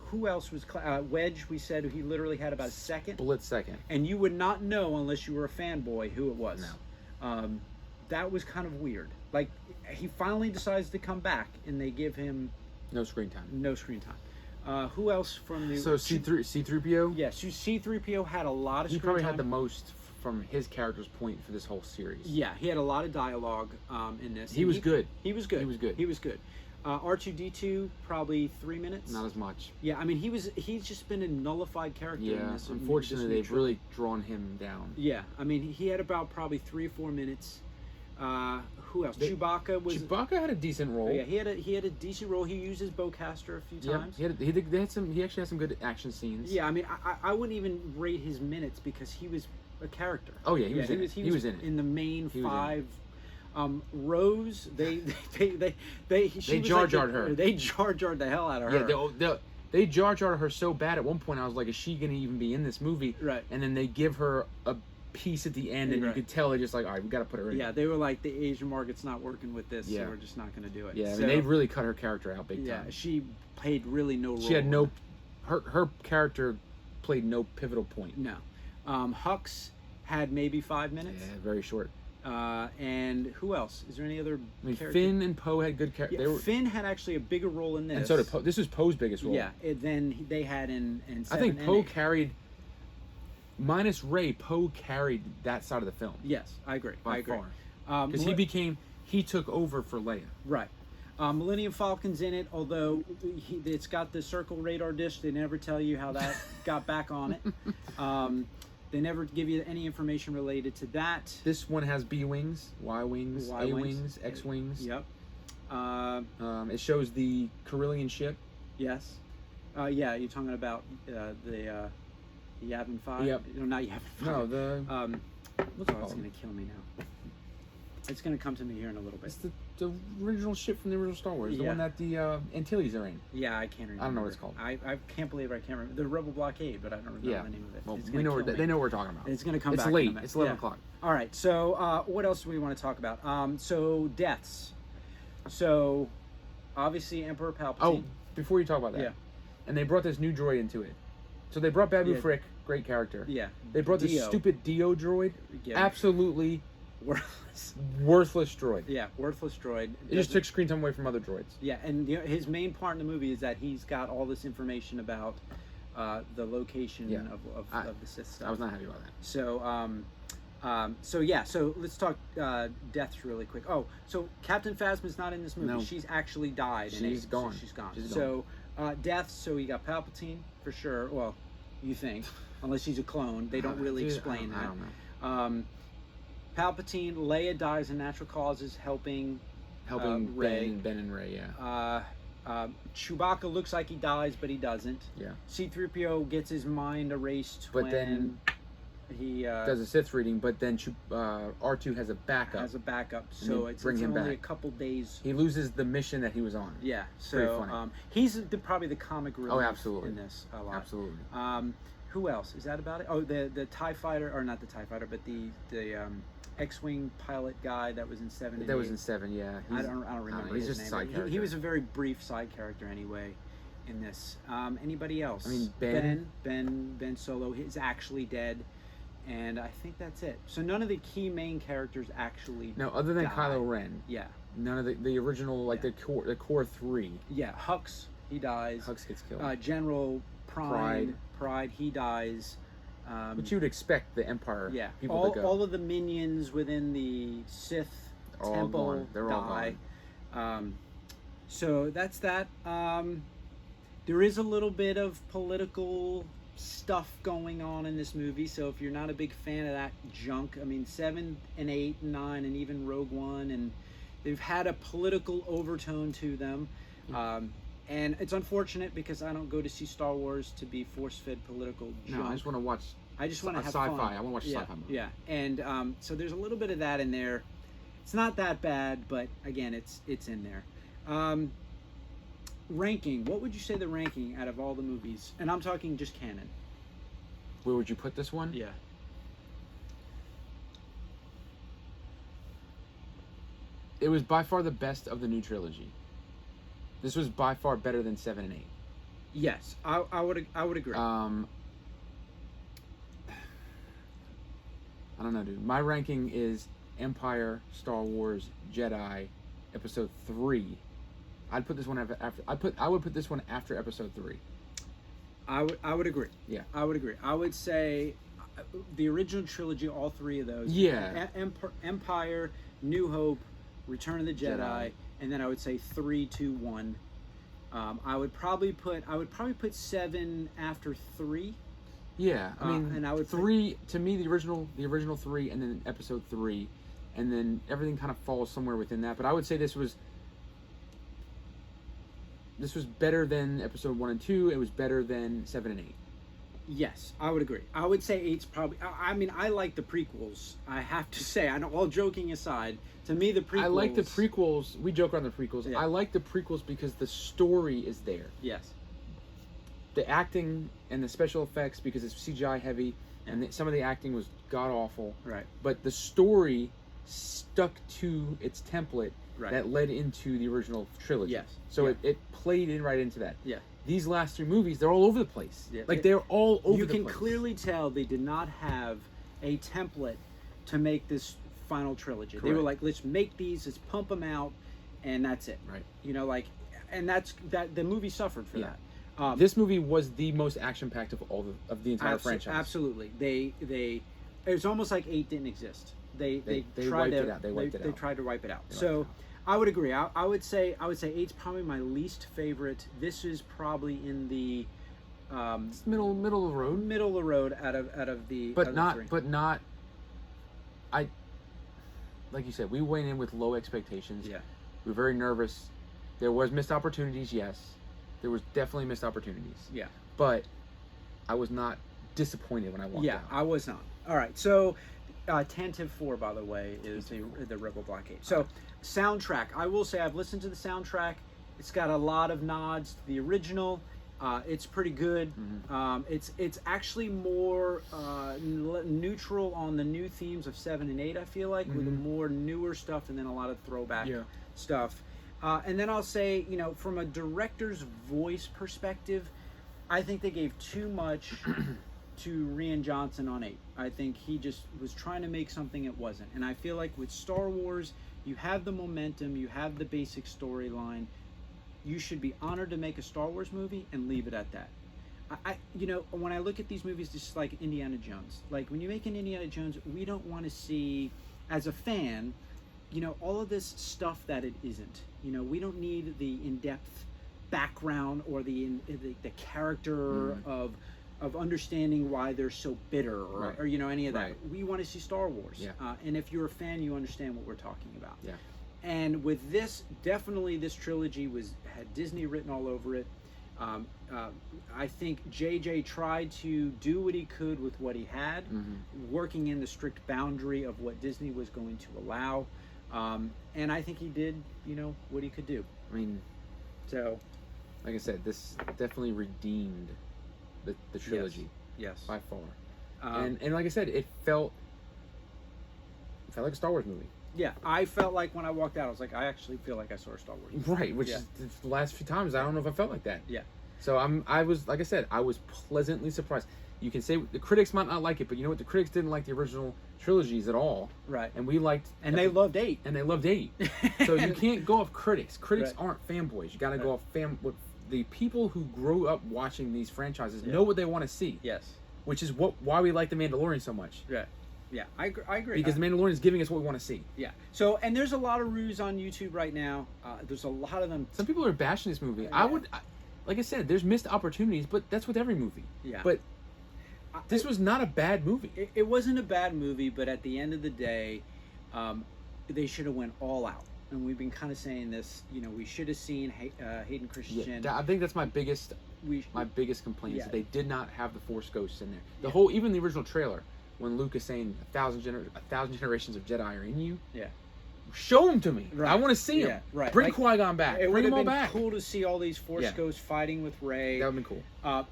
Who else was... Wedge, we said he literally had about a second. Split second. And you would not know unless you were a fanboy who it was. No. That was kind of weird. Like, he finally decides to come back, and they give him... No screen time. No screen time. Who else from the... So C-3PO? Yes, C-3PO had a lot of screen time. He probably had the most from his character's point for this whole series. Yeah, he had a lot of dialogue in this. He was good. He was good. R2-D2, probably 3 minutes. Not as much. Yeah, I mean, he's just been a nullified character in this. Unfortunately, they've really drawn him down. Yeah, I mean, he had about probably 3 or 4 minutes. Who else? Chewbacca had a decent role. Yeah, he had a decent role. He used his bowcaster a few times. He actually had some good action scenes. Yeah, I mean, I wouldn't even rate his minutes because he was a character. Oh yeah, he was in it. In the main 5. Rose, they Jar Jarred her. They Jar Jarred the hell out of her. Yeah, they Jar Jarred her so bad at one point. I was like, is she gonna even be in this movie? Right. And then they give her a piece at the end, and you could tell they're just like, all right, we got to put her in. Yeah, they were like, the Asian market's not working with this, Yeah. so we're just not going to do it. Yeah, so, I mean, they really cut her character out big time. Yeah, she played really no role. She had no, her character played no pivotal point. No. Hux had maybe 5 minutes. Yeah, very short. And who else? Is there any other? I mean, Finn and Poe had good characters. Yeah, Finn had actually a bigger role in this. And so did Poe. This was Poe's biggest role. Yeah, than they had in 7 I think and Poe 8. carried. minus Rey, Poe carried that side of the film. Yes, I agree. By I agree. far. Because he took over for Leia. Right. Millennium Falcon's in it, although it's got the circle radar dish. They never tell you how that got back on it. They never give you any information related to that. This one has B wings, Y wings, A wings, X wings. Yep. It shows the Carillion ship. Yes. Yeah, you're talking about the Yavin 5? Yep. No, not Yavin 5. No, the what's it it's called? going to kill me now. It's going to come to me here in a little bit. It's the original ship from the original Star Wars, the Yeah. one that the Antilles are in. Yeah, I can't remember. I don't know what it's called. I can't believe I can't remember. The Rebel Blockade, but I don't remember the name of it. Well, It's we gonna know kill me. they know what we're talking about. It's going to come It's back. late. In a minute. It's 11 Yeah. o'clock. All right. So, what else do we want to talk about? So, deaths. So, obviously, Emperor Palpatine. Oh, before you talk about that. Yeah. And they brought this new droid into it. So they brought Babu Yeah. Frick, great character. Yeah. They brought this Dio. stupid Dio droid. Yeah. Absolutely Worthless. worthless droid. Yeah, worthless droid. It just took screen time away from other droids. Yeah, and his main part in the movie is that he's got all this information about the location Yeah. of the Sith stuff. I was not happy about that. So let's talk deaths really quick. Oh, so Captain Phasma's not in this movie. No. She's actually died. in She's it. gone. She's gone. She's So deaths. So you got Palpatine for sure. Well, you think, unless she's a clone, they don't really explain that. I don't know. Palpatine, Leia dies in natural causes, helping Rey. Ben and Rey, yeah. Chewbacca looks like he dies, but he doesn't. Yeah. C-3PO gets his mind erased But when then he does a Sith reading, but then R2 has a backup. has a backup. And So they it's bring him only back. a couple days. He loses the mission that he was on. Yeah. Very So funny. he's probably the comic relief absolutely. in this a lot. Absolutely. Who else? Is that about it? Oh, the TIE fighter, or not the TIE fighter, but the X-wing pilot guy that was in 7 and That was 8. in 7, yeah. I don't remember. He's his just name, a side but character. He was a very brief side character anyway in this. Anybody else? I mean, Ben Solo is actually dead, and I think that's it. So none of the key main characters actually. No, other than die. Kylo Ren. Yeah. None of the original, like Yeah. the core 3. Yeah. Hux, he dies. Hux gets killed. General Pride, he dies. But you would expect the Empire Yeah, people to go. all of the minions within the Sith All temple gone. They're all die. So that's that. There is a little bit of political stuff going on in this movie, so if you're not a big fan of that junk, I mean 7 and 8 and 9 and even Rogue One, and they've had a political overtone to them. And it's unfortunate because I don't go to see Star Wars to be force-fed political junk. No, I just want to watch I just want to have sci-fi. fun. I want to watch a Yeah, sci-fi movie. yeah, and so there's a little bit of that in there. It's not that bad, but again, it's in there. Ranking. What would you say the ranking out of all the movies? And I'm talking just canon. Where would you put this one? Yeah. It was by far the best of the new trilogy. This was by far better than 7 and 8. Yes, I would agree. I don't know, dude. My ranking is Empire, Star Wars, Jedi, Episode 3. I'd put this one after. I would put this one after Episode 3. I would agree. Yeah. I would agree. I would say the original trilogy, all three of those. Yeah. Empire, New Hope, Return of the Jedi, Jedi. and then I would say 3, 2, 1. I would probably put 7 after 3. Yeah, I mean, and I would 3 to me the original 3, and then Episode 3, and then everything kind of falls somewhere within that. But I would say this was better than Episode 1 and 2. It was better than 7 and 8. Yes, I would agree. I would say 8's probably. I mean, I like the prequels. I have to say, I know. All joking aside, to me the prequels. I like the prequels. We joke around the prequels. Yeah. I like the prequels because the story is there. Yes. The acting and the special effects, because it's CGI heavy, and some of the acting was god awful. Right. But the story stuck to its template Right. that led into the original trilogy. Yes. So Yeah. it played in right into that. Yeah. These last 3 movies, they're all over the place. Yeah. Like they're all over You the can place. clearly tell they did not have a template to make this final trilogy. They were Correct. like, let's make these, let's pump them out, and that's it. Right. You know, like, and that's that. The movie suffered for Yeah. This movie was the most action-packed of the entire franchise. Absolutely. It was almost like 8 didn't exist. They tried wiped it out. They tried to wipe it out. So I would agree. I would say 8's probably my least favorite. This is probably in the middle of the road. Middle of the road out of the. But out not. of the 3. But not. Like you said, we went in with low expectations. Yeah. We were very nervous. There was missed opportunities. Yes, there was definitely missed opportunities. Yeah. But I was not disappointed when I walked out. Yeah, I was not. All right, so Tantive 4, by the way, is the Rebel Blockade. So soundtrack, I will say I've listened to the soundtrack. It's got a lot of nods to the original. It's pretty good. It's actually more neutral on the new themes of 7 and 8, I feel like, with the more newer stuff and then a lot of throwback stuff. And then I'll say, from a director's voice perspective, I think they gave too much to Rian Johnson on 8. I think he just was trying to make something it wasn't. And I feel like with Star Wars, you have the momentum, you have the basic storyline. You should be honored to make a Star Wars movie and leave it at that. When I look at these movies, just like Indiana Jones, like when you make an Indiana Jones, we don't want to see, as a fan, all of this stuff that it isn't. We don't need the in-depth background or the character of understanding why they're so bitter or any of that. We want to see Star Wars. Yeah. And if you're a fan, you understand what we're talking about. Yeah. And with this, definitely this trilogy had Disney written all over it. I think JJ tried to do what he could with what he had, working in the strict boundary of what Disney was going to allow. And I think he did, what he could do. I mean, so, like I said, this definitely redeemed the trilogy. Yes. By far. And like I said, it felt like a Star Wars movie. Yeah, I felt like when I walked out, I was like, I actually feel like I saw a Star Wars movie. Right, which is the last few times, I don't know if I felt like that. Yeah. So I was, like I said, I was pleasantly surprised. You can say the critics might not like it, but you know what? The critics didn't like the original trilogies at all. Right. And we liked... And they loved 8. And they loved 8. So you can't go off critics. Critics Right. aren't fanboys. You got to go off the people who grew up watching these franchises know what they want to see. Yes. Which is why we like The Mandalorian so much. Right. Yeah, I agree. Because The Mandalorian is giving us what we want to see. Yeah. So, and there's a lot of reviews on YouTube right now. There's a lot of them. Some people are bashing this movie. Yeah. Like I said, there's missed opportunities, but that's with every movie. Yeah. But this was not a bad movie. It wasn't a bad movie, but at the end of the day, they should have went all out. And we've been kind of saying this. We should have seen Hayden Christensen. Yeah, I think that's my biggest complaint is that they did not have the Force ghosts in there. Even the original trailer, when Luke is saying 1,000 generations of Jedi are in you. Yeah. Show them to me. Right. I want to see them. Yeah, right. Bring Qui-Gon back. It Bring would them have all been back. cool to see all these Force ghosts fighting with Rey. That would have been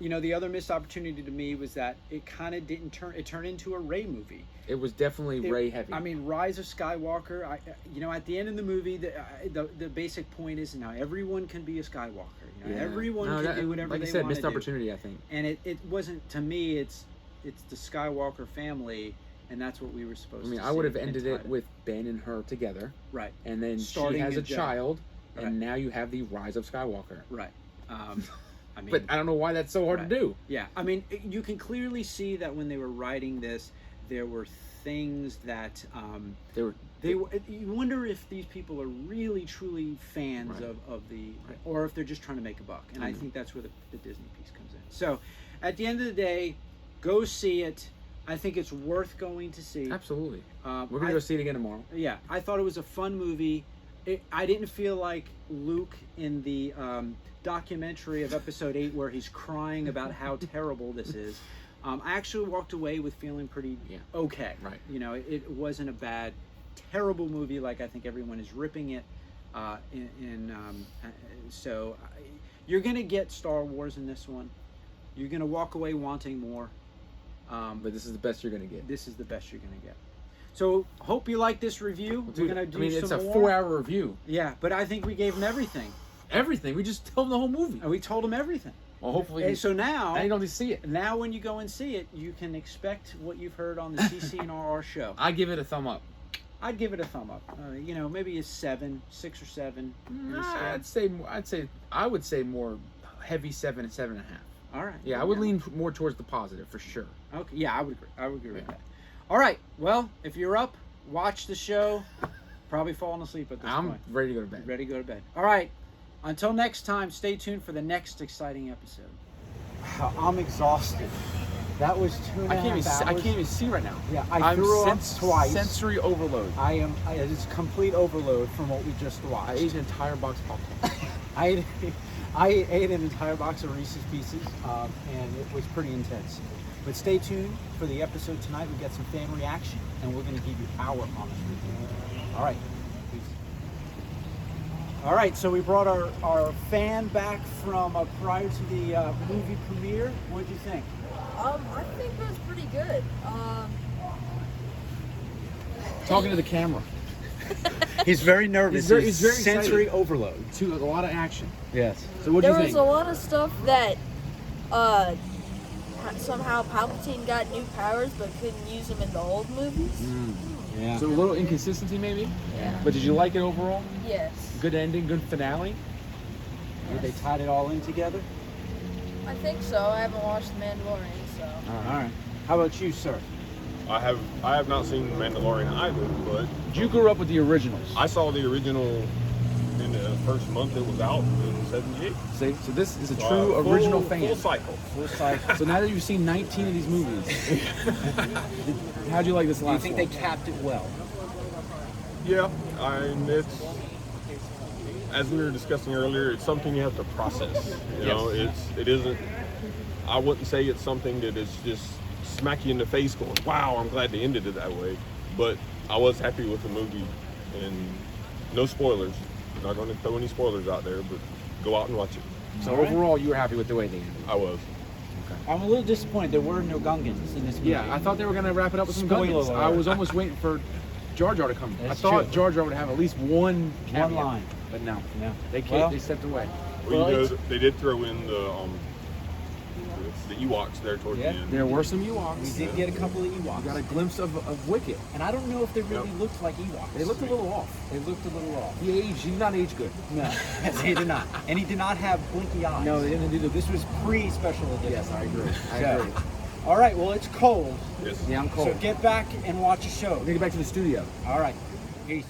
cool. The other missed opportunity to me was that it kind of didn't turn. It turned into a Rey movie. It was definitely Rey heavy. I mean, Rise of Skywalker. At the end of the movie, the basic point is now everyone can be a Skywalker. Everyone can do whatever they want to do. Like I said, missed opportunity. I think. And it wasn't, to me. It's the Skywalker family. And that's what we were supposed to see. I would have ended it with Ben and her together. Right. And then Starting she has a Jedi. child, Right. and now you have the Rise of Skywalker. Right. But I don't know why that's so hard to do. Yeah. I mean, you can clearly see that when they were writing this, there were things that you wonder if these people are really truly fans of the or if they're just trying to make a buck. And I think that's where the Disney piece comes in. So, at the end of the day, go see it. I think it's worth going to see. Absolutely. We're going to go see it again tomorrow. Yeah. I thought it was a fun movie. I didn't feel like Luke in the documentary of Episode 8 where he's crying about how terrible this is. I actually walked away with feeling pretty okay. Right. It wasn't a bad, terrible movie like I think everyone is ripping it. So you're going to get Star Wars in this one. You're going to walk away wanting more. But this is the best you're going to get. This is the best you're going to get. So, hope you like this review. Dude, We're going to do it's some a more. 4-hour review. Yeah, but I think we gave them everything. Everything. We just told them the whole movie. And we told them everything. Well, hopefully. And so now you don't see it. Now, when you go and see it, you can expect what you've heard on the CCNRR show. I give it a thumb up. I'd give it a thumb up. Maybe a 6 or 7. I would say more heavy 7 and 7.5. All right. Yeah, I would lean more towards the positive for sure. Okay. Yeah, I would agree. I would agree with that. All right. Well, if you're up, watch the show. Probably falling asleep at this point. I'm ready to go to bed. Ready to go to bed. All right. Until next time, stay tuned for the next exciting episode. Wow, I'm exhausted. That was 2.5 hours. I can't even see right now. Yeah, I threw up twice. Sensory overload. It's complete overload from what we just watched. I ate an entire box of popcorn. I ate an entire box of Reese's Pieces, and it was pretty intense. But stay tuned for the episode tonight. We got some fan reaction, and we're going to give you our honest review. All right. Peace. All right, so we brought our fan back from prior to the movie premiere. What did you think? I think it was pretty good. Talking to the camera. He's very nervous. He's very sensory excited. overload. To a lot of action. Yes. So what do you There think? was a lot of stuff that somehow Palpatine got new powers but couldn't use them in the old movies. Yeah. So a little inconsistency maybe? Yeah. But did you like it overall? Yes. Good ending, good finale? They tied it all in together? I think so. I haven't watched The Mandalorian, so. All right. How about you, sir? I have not seen Mandalorian either, but You grew up with the originals. I saw the original in the first month it was out in '78. So this is a true original fan. Full cycle. Full cycle. So now that you've seen 19 of these movies, how'd you like this Do you last think one? they capped it well? Yeah, and it's, as we were discussing earlier, it's something you have to process. You know, it isn't. I wouldn't say it's something that is just smack you in the face going, "Wow, I'm glad they ended it that way." But I was happy with the movie, and no spoilers. Not going to throw any spoilers out there, but go out and watch it. So All right. overall, you were happy with the way they ended. I was. I'm a little disappointed there were no Gungans in this movie. Yeah, I thought they were going to wrap it up with some Spoiler Gungans. alert. I was almost waiting for Jar Jar to come. That's I thought true. Jar Jar would have at least one cameo, line. but no, No. they can't. Well- They stepped away. Well, Well, you know, it's- they did throw in the Ewoks there towards Yeah. the end. There were some We Ewoks. did get a couple of We Ewoks. got a glimpse of Wicket. And I don't know if they really Yep. looked like Ewoks. They looked a little off. They looked a little off. He aged. He did not age good. No, he did not. And he did not have blinky eyes. No, they didn't do the. This was pre-special edition. Yes, I agree. I So, agree. all right, well, it's cold. Yes. Yeah, I'm cold. So get back and watch a show. We're gonna get back to the studio. All right. Peace.